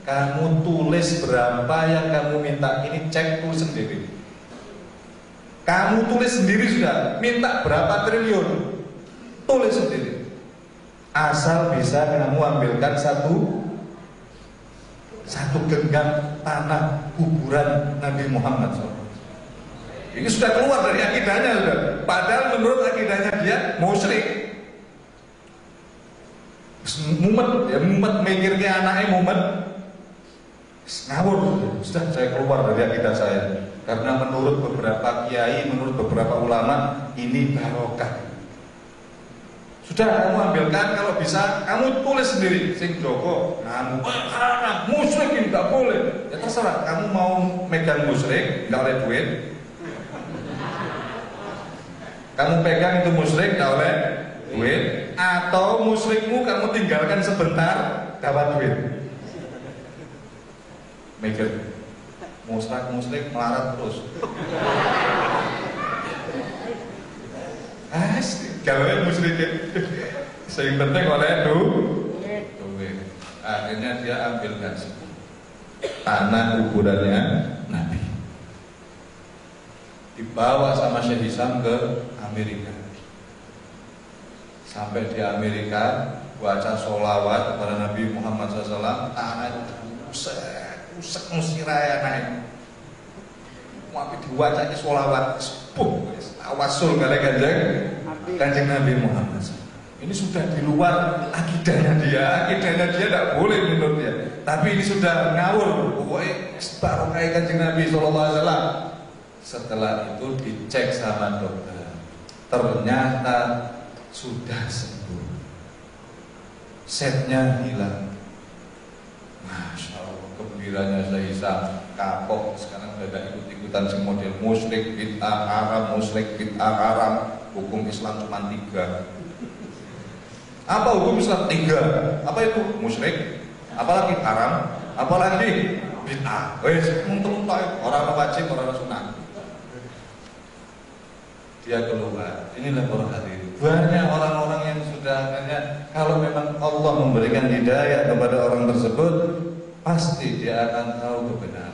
Kamu tulis berapa yang kamu minta, ini cek tulis sendiri. Kamu tulis sendiri sudah, minta berapa triliun, tulis sendiri. Asal bisa kamu ambilkan satu genggam tanah kuburan Nabi Muhammad SAW. Ini sudah keluar dari akidahnya sudah. Padahal menurut akidahnya dia musyrik. Mumet mikirnya anaknya mumet. Ngawur sudah saya keluar dari akidah saya. Karena menurut beberapa kiai, menurut beberapa ulama ini barokah. Sudah kamu ambilkan, kalau bisa kamu tulis sendiri. Sing Joko, kamu haram, musyrik ini nggak boleh. Ya terserah, kamu mau megang musyrik, nggak oleh duit. Kamu pegang itu musyrik, nggak oleh duit. Atau musyrikmu kamu tinggalkan sebentar, dapat duit. Megang musyrik melarat terus. Gawe musyrikin. Sing penting oleh duit. Akhirnya dia ambilkan tanah kuburannya Nabi. Dibawa sama Syekh Hisam ke Amerika. Sampai di Amerika baca sholawat kepada Nabi Muhammad SAW. Tanah itu usek musiraya naik. Tapi diwacanya sholawat. Tawasul kali Kanjeng Nabi Muhammad. Ini sudah di luar akidahnya dia tidak boleh menurut dia. Tapi ini sudah ngawur. Pokoknya barokah Kanjeng Nabi SAW. Setelah itu dicek sama dokter, ternyata sudah sembuh. Setnya hilang. Masya Allah, gembiranya saya kapok. Sekarang udah ikut-ikutan si model musyrik bid'ah haram, hukum Islam cuma 3. Apa hukum Islam 3? Apa itu? Musyrik, apalagi haram, apalagi bid'ah. Wes muntah-muntah, orang wajib, orang sunat. Dia keluar. Inilah para hadirin. Banyak orang-orang yang sudah akhirnya, kalau memang Allah memberikan hidayah kepada orang tersebut, pasti dia akan tahu kebenaran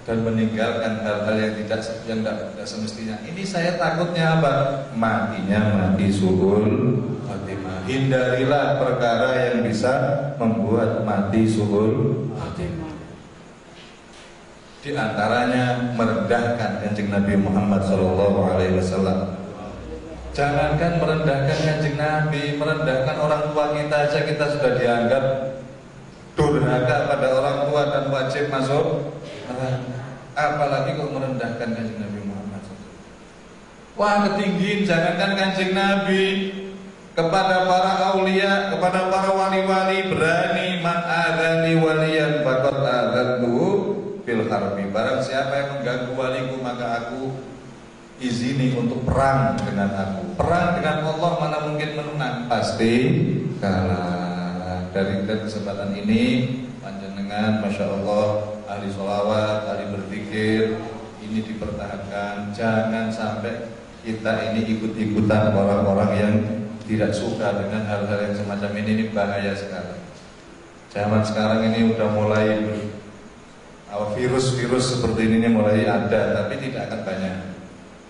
dan meninggalkan hal-hal yang tidak semestinya. Ini saya takutnya apa? Matinya mati su'ul khatimah. Hindarilah perkara yang bisa membuat mati su'ul khatimah. Di antaranya merendahkan Kanjeng Nabi Muhammad SAW. Jangankan merendahkan Kanjeng Nabi, merendahkan orang tua kita aja kita sudah dianggap durhaka pada orang tua dan wajib masuk neraka. Apalagi kok merendahkan Kanjeng Nabi Muhammad SAW. Wah, ketinggian. Jangankan Kanjeng Nabi, kepada para aulia, kepada para wali-wali, berani man adzani waliyan faqad adzantuhu fil harbi. Barang siapa yang mengganggu waliku, maka aku izini untuk perang dengan aku. Perang dengan Allah mana mungkin menang, pasti kalah. Dari kesempatan ini panjenengan Masya Allah, ahli sholawat, ahli berzikir, ini dipertahankan. Jangan sampai kita ini ikut-ikutan orang-orang yang tidak suka dengan hal-hal yang semacam ini bahaya sekali. Zaman sekarang ini udah mulai virus-virus seperti ini mulai ada, tapi tidak akan banyak.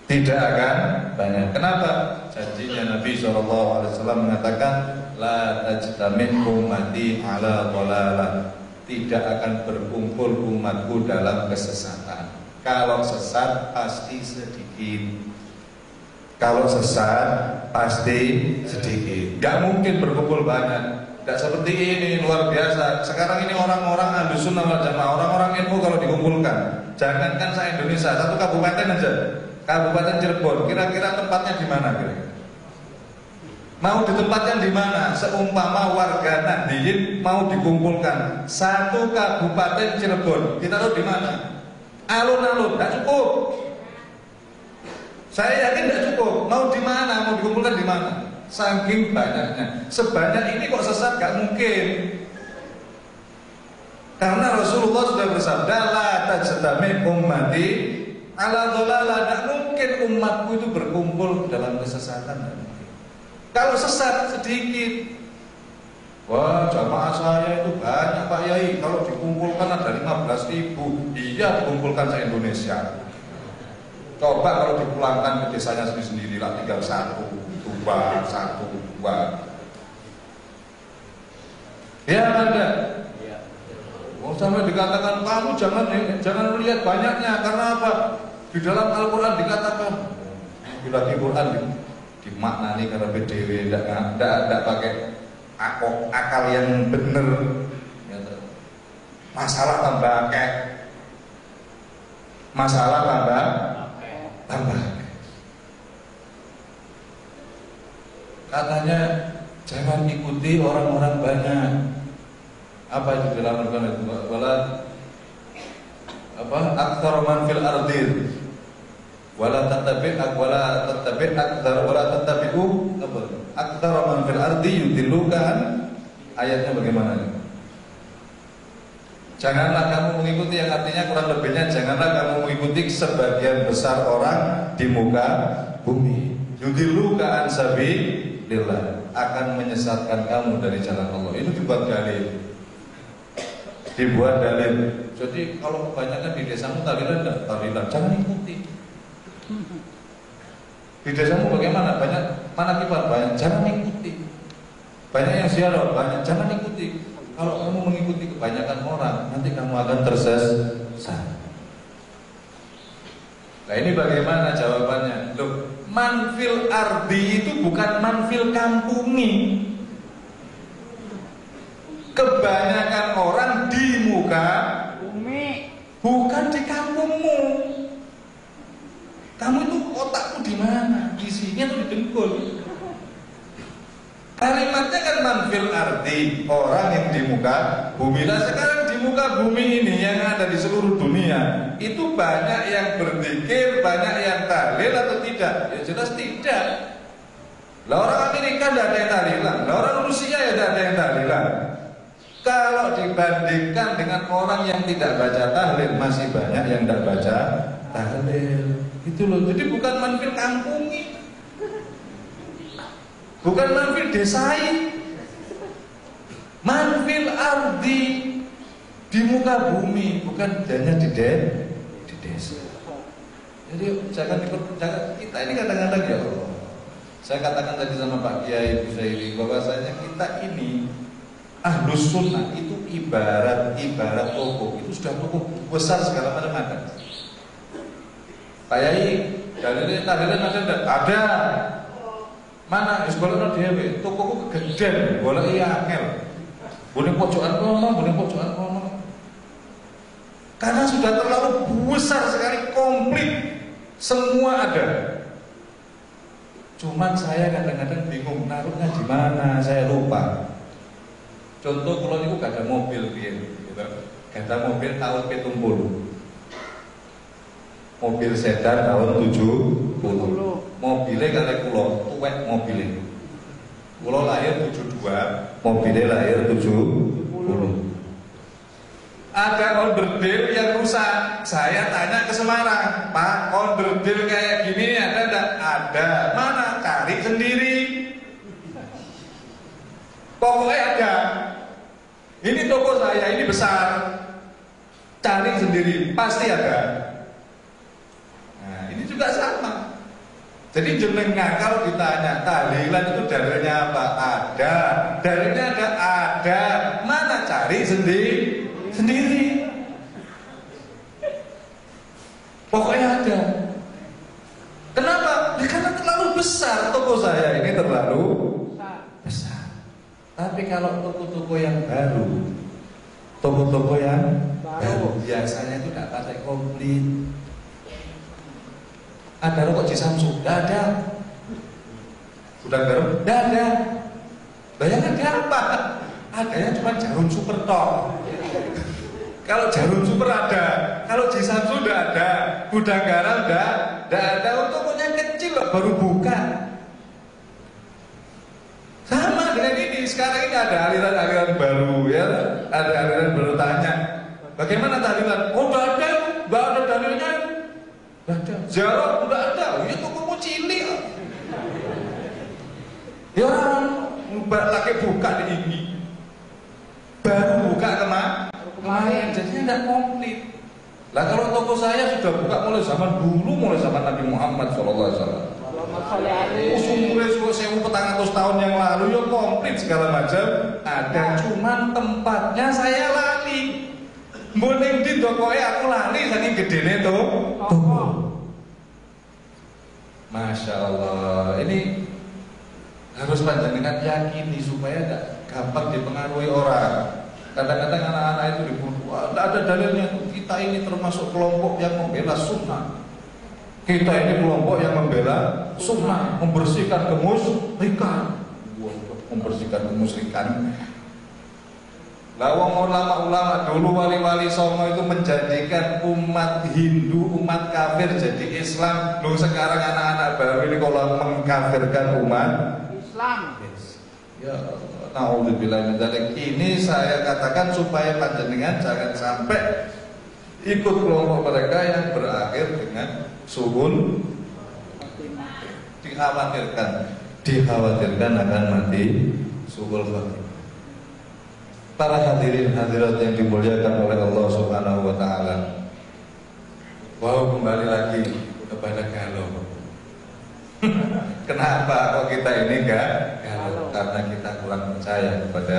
Tidak akan banyak. Kenapa? Janjinya Nabi SAW mengatakan, la tajtamin ummati ala dhalalah. Tidak akan berkumpul umatku dalam kesesatan. Kalau sesat pasti sedikit. Kalau sesat pasti sedikit. Gak mungkin berkumpul banyak. Gak seperti ini, luar biasa. Sekarang ini orang-orang Ahlus Sunnah wal Jamaah, orang-orang NU kalau dikumpulkan, jangankan se-Indonesia, satu kabupaten aja. Kabupaten Cirebon, kira-kira tempatnya di mana kira-kira? Mau ditempatkan di mana? Seumpama warga Nahdliyin mau dikumpulkan satu kabupaten Cirebon, kita tahu di mana? Alun-alun, tidak cukup. Saya yakin tidak cukup. Mau di mana? Mau dikumpulkan di mana? Saking banyaknya. Sebanyak ini kok sesat? Gak mungkin. Karena Rasulullah sudah bersabda, la tajtami ummati ala dhalalah. Tidak mungkin umatku itu berkumpul dalam kesesatan. Kalau sesat sedikit. Wah, jamaah saya itu banyak Pak Yai. Kalau dikumpulkan ada 15.000. Iya, dikumpulkan se-Indonesia. Coba kalau dipulangkan ke desanya sendiri-sendiri lah, tinggal 1, 2. Ya ada. Oh, sampai dikatakan kamu jangan melihat banyaknya, karena apa? Di dalam Al-Quran dikatakan, bila di Quran dimaknani karena BDW tidak pakai akal yang benar. Masalah tambah kek, masalah tambah. katanya jangan ikuti orang-orang banyak. Apa itu dalam Al-Quran itu? Aktsar man fil ardi wala tattabi' aktsar man fil ardi yudilluka. Ayatnya bagaimana? Janganlah kamu mengikuti, yang artinya kurang lebihnya janganlah kamu mengikuti sebagian besar orang di muka bumi. Yudilluka an sabilillah, akan menyesatkan kamu dari jalan Allah. Itu dibuat dalil. Jadi kalau kebanyakan di desamu tahlilan, jangan ikuti. Di desamu bagaimana? Banyak manakib banyak, jangan ikuti. Banyak yang ziarah banyak, jangan ikuti. Kalau kamu mengikuti kebanyakan orang, nanti kamu akan tersesat. Nah ini bagaimana jawabannya? Loh, manfil ardi itu bukan manfil kampungi. Kebanyakan orang di muka bumi, bukan di kampungmu. Kamu itu otakmu di mana? Isinya tuh di dengkul. Kalimatnya kan manfil ardi, orang yang di muka bumi. Nah sekarang di muka bumi ini yang ada di seluruh dunia, itu banyak yang berzikir, banyak yang tahlil atau tidak? Ya jelas tidak. Lah orang Amerika tidak ada yang tahlilan, lah orang Rusia ya tidak ada yang tahlilan. Kalau dibandingkan dengan orang yang tidak baca tahlil, masih banyak yang tidak baca tahlil. Itu loh. Jadi bukan manfil kampungi, bukan manfil desai, manfil ardi, di muka bumi, bukan hanya di desa. Jadi jangan kita ini kadang-kadang ya Allah. Saya katakan tadi sama Pak Kiai Busairi bahwasanya kita ini Ahlus Sunnah itu ibarat toko, itu sudah toko besar segala macam ada. Pak Yai, dalilnya tahlilan ada enggak? Ada. Mana? Wis boleh dhewe, tokoku kegedean, boleh iya angel. Boleh pojokan kono. Karena sudah terlalu besar sekali, komplit, semua ada. Cuman saya kadang-kadang bingung naruhnya di mana, saya lupa. Contoh kalau itu gak ada mobil gitu. Gak ada mobil tahun 70. Mobil sedan tahun 70. Mobilnya kali kulo tuwek mobilnya. Kulo lahir 72, mobilnya lahir 70. Ada onderdil yang rusak. Saya tanya ke Semarang, Pak, onderdil kayak gini ada enggak? Ada. Mana? Cari sendiri. Pokoknya ada. Ini toko saya, ini besar. Cari sendiri, pasti ada. Nah, ini juga sama. Jadi jenengan kalau ditanya tahlilan itu dalilnya apa? Ada. Dalilnya ada. Mana? Cari sendiri. Pokoknya ada. Kenapa? Ya, karena terlalu besar toko saya ini, terlalu besar. Tapi kalau toko-toko yang baru, toko-toko yang baru biasanya itu tidak pakai komplit. Ada rokok di Samsung? Tidak ada. Gudang garam? Tidak ada. Bayangkan dia apa? Adanya cuma jarum super tok. Kalau jarum super ada, kalau di Samsung tidak ada, gudang garam tidak ada. Tokonya kecil loh, baru buka. Sama dengan ini, sekarang ini ada aliran-aliran baru ya, ada aliran baru tanya, bagaimana tahlilan? Oh tidak ada dalilnya, tidak ada. Jawab tidak ada, ya tokomu cilik. Ya orang lagi buka di ini, baru buka kemarin, jadinya tidak komplit. Lah kalau toko saya sudah buka mulai zaman dulu, mulai zaman Nabi Muhammad SAW. Umurnya 1400 tahun yang lalu, ya komplit segala macam. Ada, cuman tempatnya saya lali. Mending di tokonya aku lali, saking gedene tuh. Masya Allah, ini harus panjenengan yakini supaya tidak gampang dipengaruhi orang. Kadang-kadang anak-anak itu dibunuh, tidak ada dalilnya. Kita ini termasuk kelompok yang membela sunnah. Kita ini kelompok yang membela sunnah, membersihkan kemusyrikan. Membersihkan kemusyrikan. Lawang ulama-ulama dulu, wali-wali songo itu menjadikan umat Hindu, umat kafir jadi Islam. Loh, sekarang anak-anak baru ini kalau mengkafirkan umat Islam. Ya, naudzubillah min dzalik. Ini saya katakan supaya panjenengan jangan sampai ikut kelompok mereka yang berakhir dengan suhun. Dikhawatirkan akan mati suhul khatimah. Para hadirin hadirat yang dimuliakan oleh Allah Subhanahu wa taala. Wow, kembali lagi kepada galau. Kenapa kok kita ini galau? Karena kita kurang percaya kepada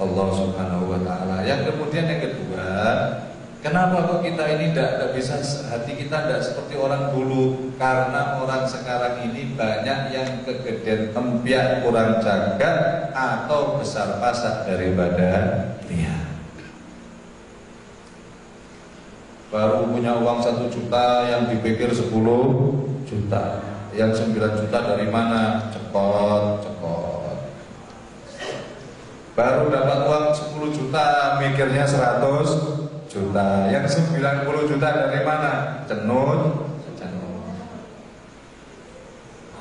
Allah Subhanahu wa taala. Yang kemudian yang kedua, kenapa kok kita ini tidak bisa, hati kita tidak seperti orang dulu? Karena orang sekarang ini banyak yang kegedean tempiak, kurang jaga, atau besar pasak daripada dia. Baru punya uang 1 juta, yang dipikir 10 juta, yang 9 juta dari mana? Cekot. Baru dapat uang 10 juta, mikirnya 100 juta, yang 90 juta dari mana? Cenut.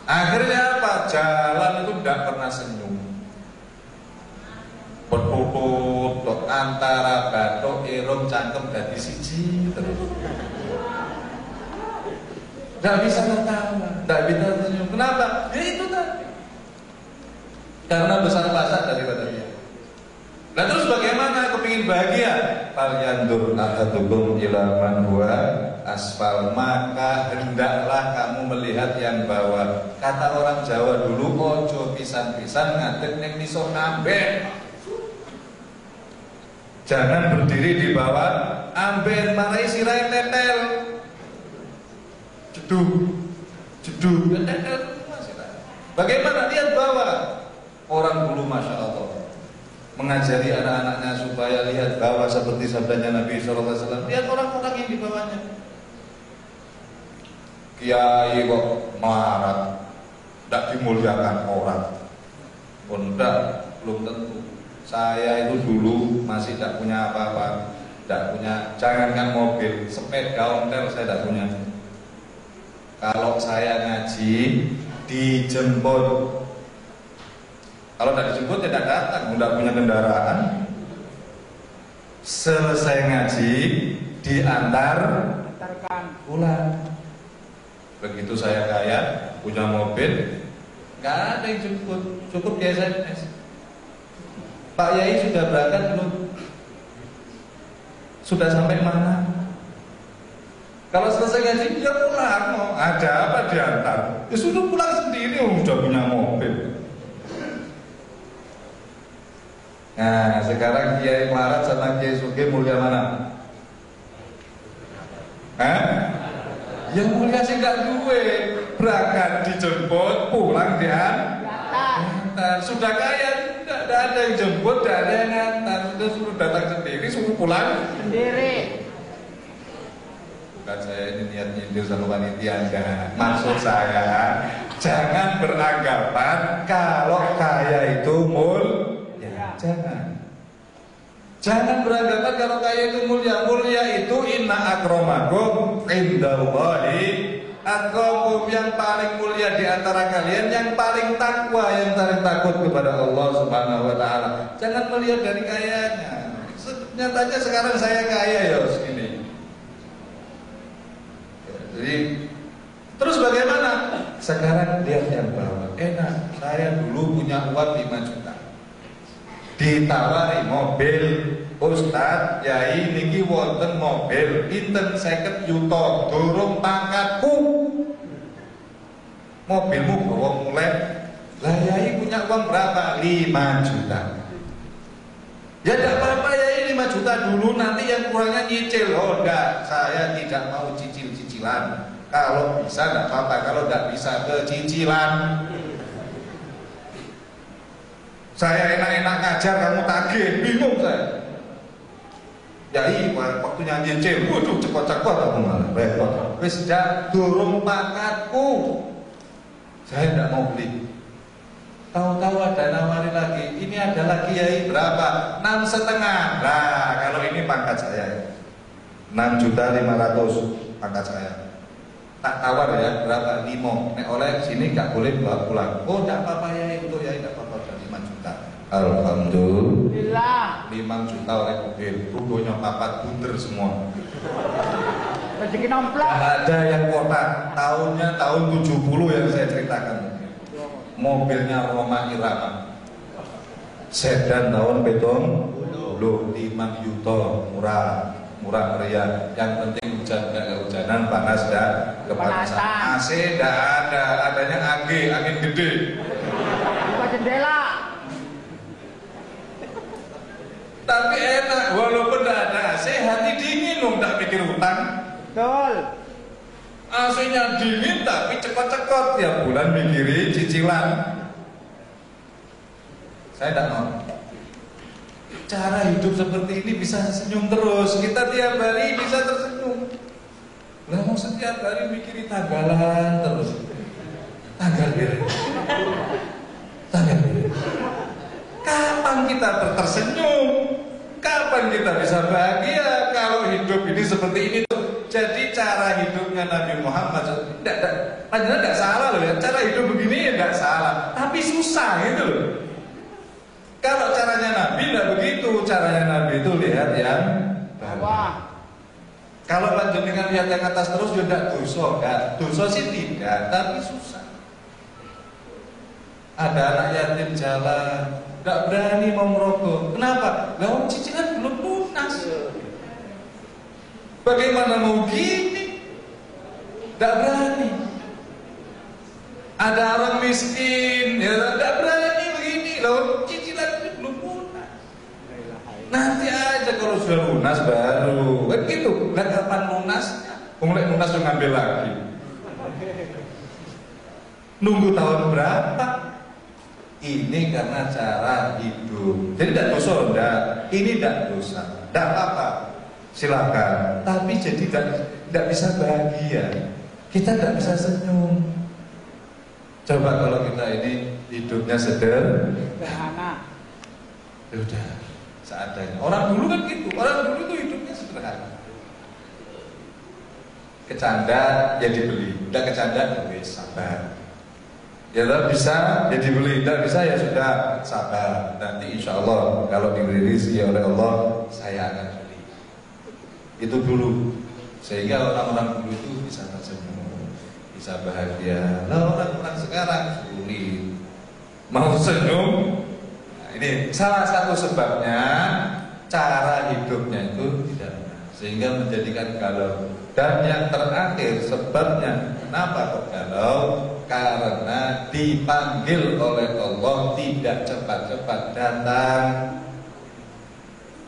Akhirnya apa? Jalan itu tidak pernah senyum. Berpuput antara batuk, irung, cangkem dari siji terus. Tidak bisa tertawa, tidak bisa senyum. Kenapa? Ya itu tadi. Karena besar pasak daripada dia. Nah terus bagaimana kepingin bahagia? Falyandur ahadukum ila man huwa asfal, maka hendaklah kamu melihat yang bawah. Kata orang Jawa dulu, ojo pisan-pisan ngadeg ning nisor ngambek. Jangan berdiri di bawah amben, marai sirai tetel. Jedug. Bagaimana lihat bawah? Orang dulu Masya Allah mengajari anak-anaknya supaya lihat bawah seperti sabdanya Nabi SAW. Lihat orang-orang yang di bawahnya. Kiai kok marah, tidak dimuliakan orang. Bunda belum tentu. Saya itu dulu masih tidak punya apa-apa, tidak punya, jangankan mobil, sepeda ontel saya tidak punya. Kalau saya ngaji dijemput, kalau tidak dijemput tidak datang, tidak punya kendaraan. Selesai ngaji diantarkan pulang. Begitu saya kaya, punya mobil, nggak ada yang jemput, cukup di SMS. Pak Yai sudah berangkat belum? Sudah sampai mana? Kalau selesai ngaji dia pulang, mau ada apa diantar? Ya sudah pulang sendiri, sudah punya mobil. Nah sekarang Kiai Melarat sama Kiai Sugih mulia mana? Yang mulia sih nggak duwe, berangkat dijemput, pulang diantar. Sudah kaya, tidak ada yang jemput, tidak ada yang ngantar, sudah datang sendiri, suruh pulang sendiri. Bukan saya ini niat nyindir sama panitia, enggak. Maksud saya jangan beranggapan kalau kaya itu mulia. Jangan beranggapan kalau kaya itu mulia. Mulia itu inna akramakum indallahi atqakum, yang paling mulia di antara kalian yang paling takwa, yang paling takut kepada Allah Subhanahu wa taala. Jangan melihat dari kayanya. Nyatanya sekarang saya kaya ya segini. Jadi terus bagaimana? Sekarang lihat yang bawah. Enak, saya dulu punya uang 5 juta. Ditawari mobil, Ustaz, Yai niki wonten mobil pinten 50 juta, durung pangkatku. Mobilmu bawa mulai. Lah Yai punya uang berapa? 5 juta. Ya tidak apa-apa Yai, 5 juta dulu, nanti yang kurangnya nyicil. Oh enggak, saya tidak mau cicil-cicilan. Kalau bisa tidak apa-apa, kalau tidak bisa kecicilan. Saya enak-enak ngajar, kamu tagih, bingung saya. Yai waktunya nyicil, waduh cepot-cepot aku malah repot. Wis dak durung pakatku. Saya tidak mau beli. Tahu-tahu ada nawari lagi. Ini ada lagi Yai berapa? 6,5. Nah, kalau ini pangkat saya. 6.500.000 pangkat saya. Tak tawar ya, berapa? 5. Nek oleh sini nggak boleh bawa pulang. Oh, enggak apa-apa Yai, untuk Yai enggak apa-apa, udah 5 juta. Alhamdulillah. 5 juta oleh mobil. Rugonya papat bunder semua. Rezeki nomplok. Ada yang kotak. Tahunnya tahun 70 yang saya ceritakan. Mobilnya Roma Irama. Sedan tahun beton. 5 juta, murah meriah. Yang penting hujan enggak kehujanan, panas enggak kepanasan. AC enggak ada, adanya angin gede. Buka jendela. Tapi enak, walaupun enggak ada AC, hati dingin dong, enggak mikir utang. Betul. AC-nya dingin tapi cekot-cekot tiap bulan mikirin cicilan. Saya enggak mau. Cara hidup seperti ini bisa senyum terus. Kita tiap hari bisa tersenyum. Lah mau setiap hari mikirin tanggalan terus. Tanggal biru. Kapan kita tersenyum? Kapan kita bisa bahagia kalau hidup ini seperti ini tuh? Jadi cara hidupnya Nabi Muhammad tidak salah loh ya. Cara hidup begini ya tidak salah, tapi susah gitu loh. Kalau caranya Nabi tidak begitu. Caranya Nabi itu lihat yang bawah. Kalau panjenengan lihat yang atas terus juga tidak dosa, enggak. Dosa sih tidak, tapi susah. Ada anak yatim jalan, tidak berani mau merokok. Kenapa? Lah cicilan belum lunas. Bagaimana mau gini? Tidak berani. Ada orang miskin, ya tidak berani begini. Loh, cicilan belum lunas. Nanti aja kalau sudah lunas baru. Begitu. Lah kapan lunasnya? Mulai lunas tuh ngambil lagi. Nunggu tahun berapa? Ini karena cara hidup. Jadi tidak dosa, enggak. Ini tidak dosa. Tidak apa-apa. Silakan. Tapi jadi tidak bisa bahagia. Kita tidak bisa senyum. Coba kalau kita ini hidupnya sederhana. Ya udah, seadanya. Orang dulu kan gitu. Orang dulu itu hidupnya sederhana. Kecanda ya dibeli. Udah kecanda ya wis sabar. Ya tak bisa ya dibeli, tidak bisa ya sudah sabar. Nanti insya Allah kalau diberi rezeki oleh Allah saya akan beli. Itu dulu, sehingga orang-orang dulu itu bisa tersenyum, bisa bahagia. Lah orang-orang sekarang sulit mau senyum. Nah, ini salah satu sebabnya cara hidupnya itu tidak benar, sehingga menjadikan galau. Dan yang terakhir sebabnya kenapa kok galau? Karena dipanggil oleh Allah tidak cepat-cepat datang.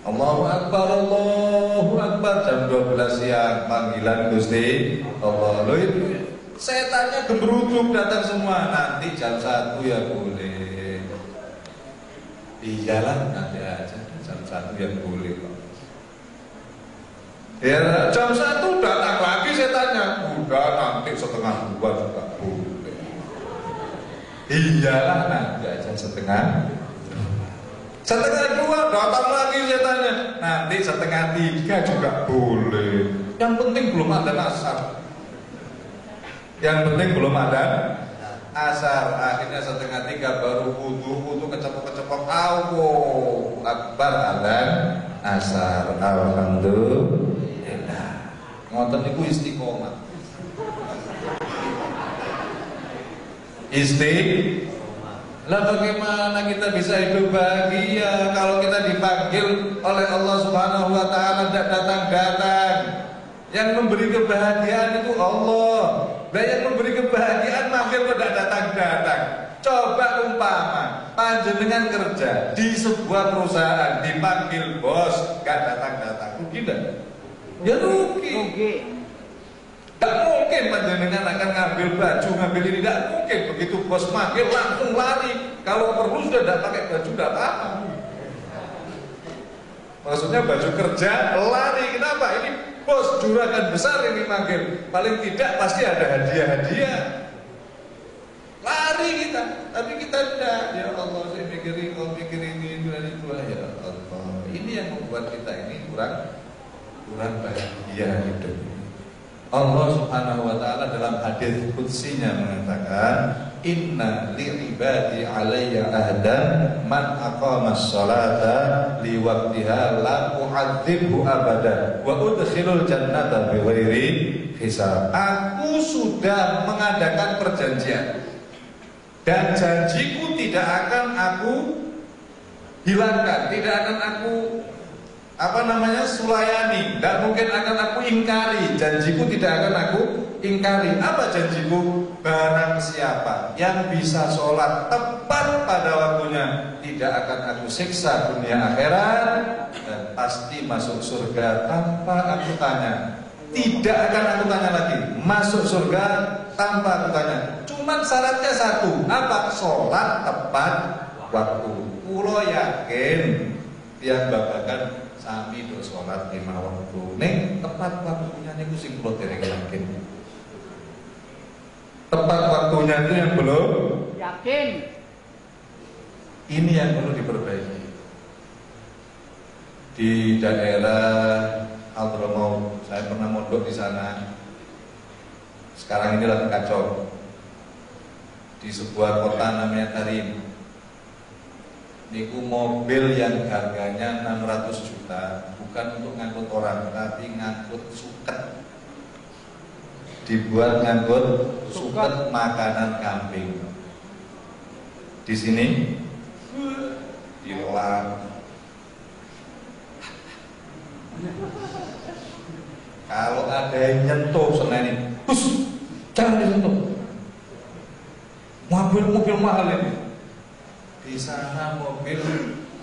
Allahu Akbar, Allahu Akbar, jam 12 siang panggilan Gusti Allah. Loh itu setannya gemerutuk datang semua. Nanti jam 1 ya boleh. Iyalah nanti aja jam 1 ya boleh kok. Ya jam 1 datang lagi setannya. Udah nanti setengah 2 juga boleh. Iyalah nanti aja setengah 2 datang lagi setannya. Nanti setengah 3 juga boleh. Yang penting belum ada asar. Yang penting belum ada asar. Akhirnya setengah 3 baru wudu kecepok-kecepok. Allahu Akbar adzan asar. Alhamdulillah. Ngoten niku istiqomah. Lah bagaimana kita bisa hidup bahagia kalau kita dipanggil oleh Allah Subhanahu wa taala tidak datang-datang. Yang memberi kebahagiaan itu Allah. Dan yang memberi kebahagiaan manggil tidak datang-datang. Coba umpama panjenengan kerja di sebuah perusahaan dipanggil bos enggak datang-datang. Rugi enggak? Ya rugi. Tidak mungkin panjenengan akan ngambil baju, ngambil ini, tidak mungkin. Begitu bos manggil langsung lari. Kalau perlu sudah tidak pakai baju, tidak apa-apa. Maksudnya baju kerja, lari. Kenapa? Ini bos juragan besar ini manggil. Paling tidak pasti ada hadiah-hadiah. Lari kita, tapi kita tidak. Ya Allah, saya mikirin, kau mikirin ini, itu. Ya Allah, ini yang membuat kita ini kurang bahagia hidup. Allah Subhanahu wa taala dalam hadis qudsinya mengatakan, "Inna li ibadi alayya ahdan man aqamas sholata li waqtiha la u'adzibhu abada wa udkhilul jannata bighairi hisab." Aku sudah mengadakan perjanjian dan janjiku tidak akan aku hilangkan, tidak akan aku sulayani, tidak mungkin akan aku ingkari. Janjiku tidak akan aku ingkari. Apa janjiku? Barang siapa yang bisa sholat tepat pada waktunya, tidak akan aku siksa dunia akhirat, dan pasti masuk surga tanpa aku tanya. Tidak akan aku tanya lagi. Masuk surga tanpa aku tanya. Cuman syaratnya satu, apa? Sholat tepat waktu. Kulo yakin yang babakan sami do sholat 5 waktu. Ning tepat waktunya niku sing kula dereng yakin. Tepat waktunya itu yang belum yakin. Ini yang perlu diperbaiki. Di daerah Hadramaut, saya pernah mondok di sana. Sekarang ini lagi kacau. Di sebuah kota namanya Tarim. Niku mobil yang harganya 600 juta bukan untuk ngangkut orang, tapi ngangkut suket. Dibuat ngangkut suket makanan kambing. Di sini diolak. Kalau ada yang nyentuh seneni, jangan disentuh. Mobil mahal ini. Di sana mobil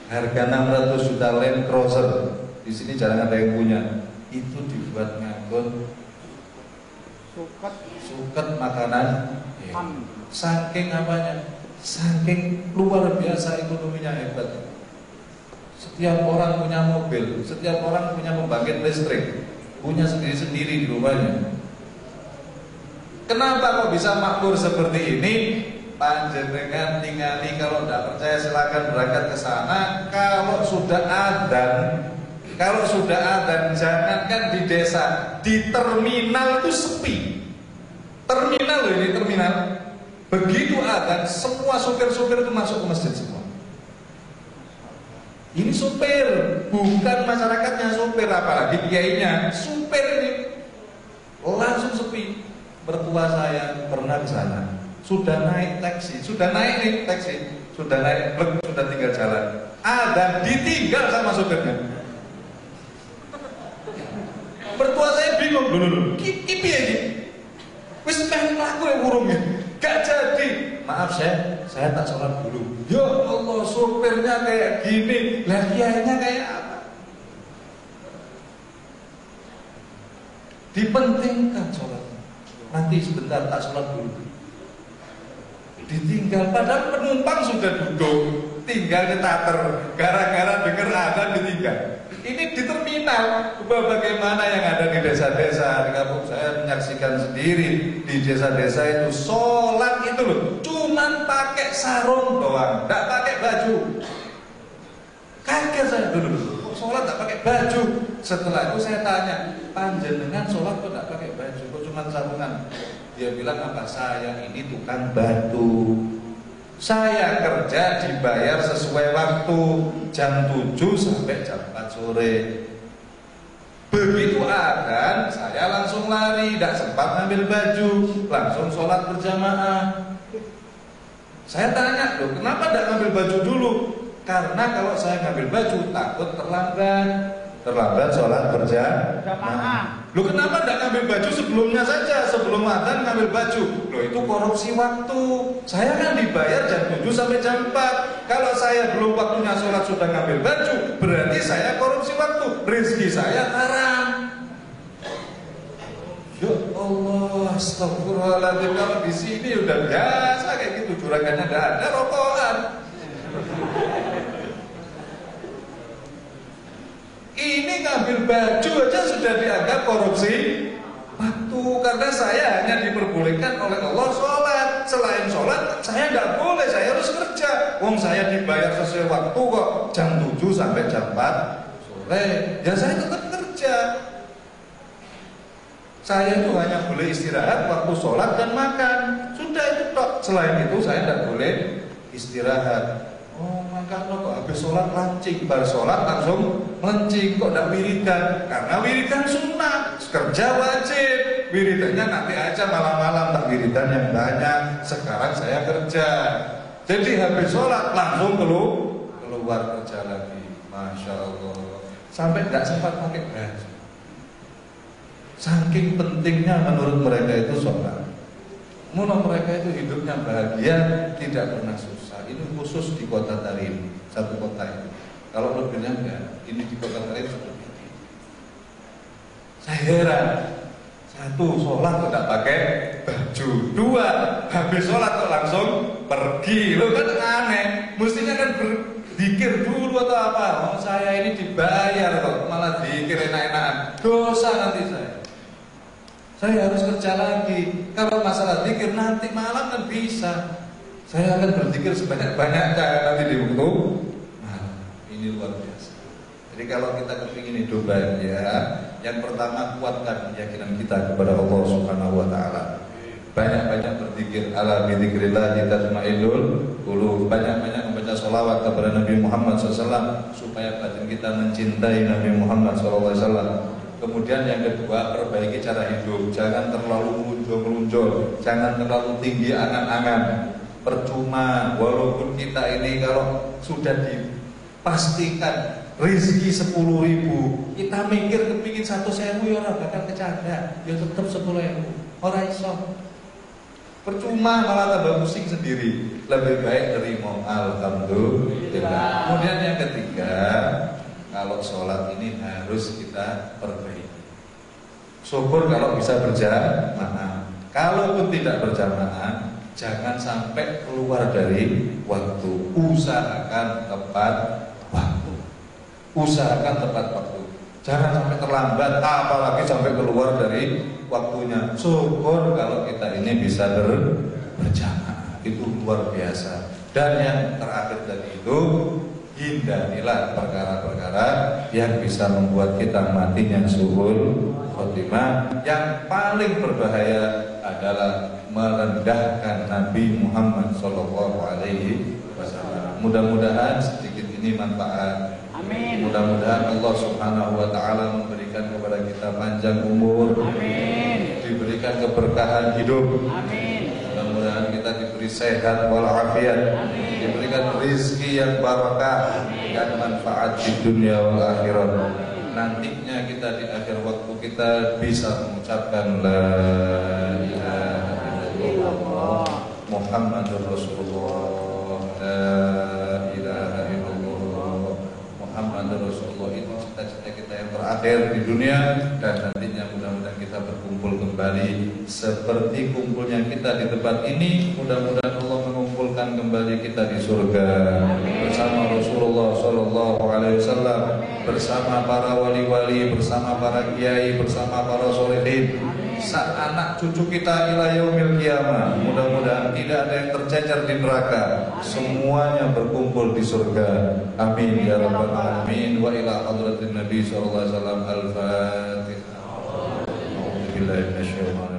harga 600 juta Land Cruiser, di sini jarang ada yang punya. Itu dibuat ngangkut suket makanan. Saking apanya? Saking luar biasa ekonominya hebat. Setiap orang punya mobil, setiap orang punya pembangkit listrik, punya sendiri-sendiri di rumahnya. Kenapa kok bisa makmur seperti ini? Panjenengan tingali, kalau tidak percaya silakan berangkat ke sana. Kalau sudah adzan, jangankan di desa, di terminal itu sepi. Terminal loh ini, terminal. Begitu adzan, semua supir-supir itu masuk ke masjid semua. Ini supir, bukan masyarakatnya supir, apalagi kiainya. Supir ini langsung sepi. Mertua saya pernah ke sana. Sudah naik taksi, sudah naik sudah tinggal jalan. Dan ditinggal sama supirnya. Mertua saya bingung, loh, kipi ini. Wis pengen laku yang burungnya, gak jadi. Maaf saya tak sholat dulu. Ya Allah, supirnya kayak gini, lah kiainya kayak apa? Dipentingkan sholatnya. Nanti sebentar tak sholat dulu. Ditinggal, padahal penumpang sudah duduk, tinggal ditater, gara-gara dengar adzan ditinggal. Ini di terminal. Bagaimana yang ada di desa-desa, di kampung saya menyaksikan sendiri. Di desa-desa itu sholat itu loh, cuman pakai sarung doang, tidak pakai baju. Kaget saya dulu, sholat tak pakai baju. Setelah itu saya tanya, panjenengan sholat kok tidak pakai baju, kok cuma sarungan? Dia bilang, apa? Saya ini tukang batu. Saya kerja dibayar sesuai waktu, jam 7 sampai jam 4 sore. Begitu adzan, saya langsung lari, tidak sempat ngambil baju, langsung sholat berjamaah. Saya tanya, loh, kenapa tidak ngambil baju dulu? Karena kalau saya ngambil baju takut terlambat sholat berjamaah. Loh, kenapa tidak ngambil baju sebelumnya saja, sebelum adzan ngambil baju? Loh, itu korupsi waktu. Saya kan dibayar jam 7 sampai jam 4. Kalau saya belum waktunya sholat sudah ngambil baju, berarti saya korupsi waktu. Rezeki saya haram. Ya Allah, astagfirullahaladzim. Kalau di sini udah biasa kayak gitu, juragannya tidak ada, rokokan. ngambil baju aja sudah dianggap korupsi waktu, karena saya hanya diperbolehkan oleh Allah sholat. Selain sholat saya nggak boleh, saya harus kerja. Wong saya dibayar sesuai waktu kok, jam 7 sampai jam 4 sore, ya saya tetap kerja. Saya itu hanya boleh istirahat waktu sholat dan makan, sudah itu tok. Selain itu saya tidak boleh istirahat. Oh, maka kok habis sholat lancing, baru sholat langsung lancing, kok tidak wiridan? Karena wiridan sunnah, kerja wajib. Wiridannya nanti aja malam-malam, tak wiridan yang banyak. Sekarang saya kerja, jadi habis sholat langsung keluar kerja lagi. Masya Allah, sampai tidak sempat pakai baju. Saking pentingnya menurut mereka itu sholat. Menurut mereka itu hidupnya bahagia, tidak pernah susah. Ini khusus di kota Tarim, satu kota itu. Kalau lebihnya enggak, ini di kota Tarim seperti ini. Saya heran, satu, sholat tidak pakai baju. Dua, habis sholat kok langsung pergi. Lo kan aneh, mestinya kan berzikir dulu atau apa. Oh, saya ini dibayar kok, malah zikir enak-enakan. Dosa nanti saya harus kerja lagi. Kalau masalah zikir nanti malam kan bisa. Saya akan berzikir sebanyak-banyaknya nanti di waktu malam. Ini luar biasa. Jadi kalau kita kepingin hidup bahagia, yang pertama kuatkan keyakinan kita kepada Allah Subhanahu wa taala. Banyak-banyak berzikir, ala bizikrillah tatma'innul qulub. Banyak-banyak membaca sholawat kepada Nabi Muhammad SAW supaya batin kita mencintai Nabi Muhammad SAW. Kemudian yang kedua, perbaiki cara hidup. Jangan terlalu melunjol, jangan terlalu tinggi angan-angan. Percuma, walaupun kita ini kalau sudah dipastikan rezeki 10.000, kita mikir kepingin 1.000 ya orang bakal kecadak, ya tetap 10.000. Orang iso. Percuma malah tambah pusing sendiri. Lebih baik terima alhamdulillah. Kemudian yang ketiga, kalau sholat ini harus kita perbaiki. Syukur kalau bisa berjamaah. Kalaupun tidak berjamaah, jangan sampai keluar dari waktu. Usahakan tepat waktu. Usahakan tepat waktu. Jangan sampai terlambat, apalagi sampai keluar dari waktunya. Syukur kalau kita ini bisa berjamaah. Itu luar biasa. Dan yang terakhir dari itu, hindarilah perkara-perkara yang bisa membuat kita matinya suhul khotimah. Yang paling berbahaya adalah merendahkan Nabi Muhammad SAW. Mudah-mudahan sedikit ini manfaat. Amin. Mudah-mudahan Allah Subhanahu wa taala memberikan kepada kita panjang umur. Amin. Diberikan keberkahan hidup. Amin. Mudah-mudahan kita diberi sehat walafiat, diberikan rezeki yang barakah dan manfaat di dunia wal akhirat. Nantinya kita di akhir waktu kita bisa mengucapkan la ilaha illallah Muhammadur Rasulullah, la ilaha illallah Muhammadur Rasulullah. Itu cita-cita kita yang terakhir di dunia, dan nantinya mudah-mudahan kita berkumpul kembali seperti kumpulnya kita di tempat ini. Mudah-mudahan Allah mengumpulkan kembali kita di surga bersama Rasulullah SAW, bersama para wali-wali, bersama para kiai, bersama para sholihin, anak cucu kita ila yaumil qiyamah. Mudah-mudahan tidak ada yang tercecer di neraka, semuanya berkumpul di surga. Amin ya rabbal alamin. Wa ila hadratin Nabi sallallahu alaihi wasallam. Al-Fatihah. A'udzubillahi minasyaitonir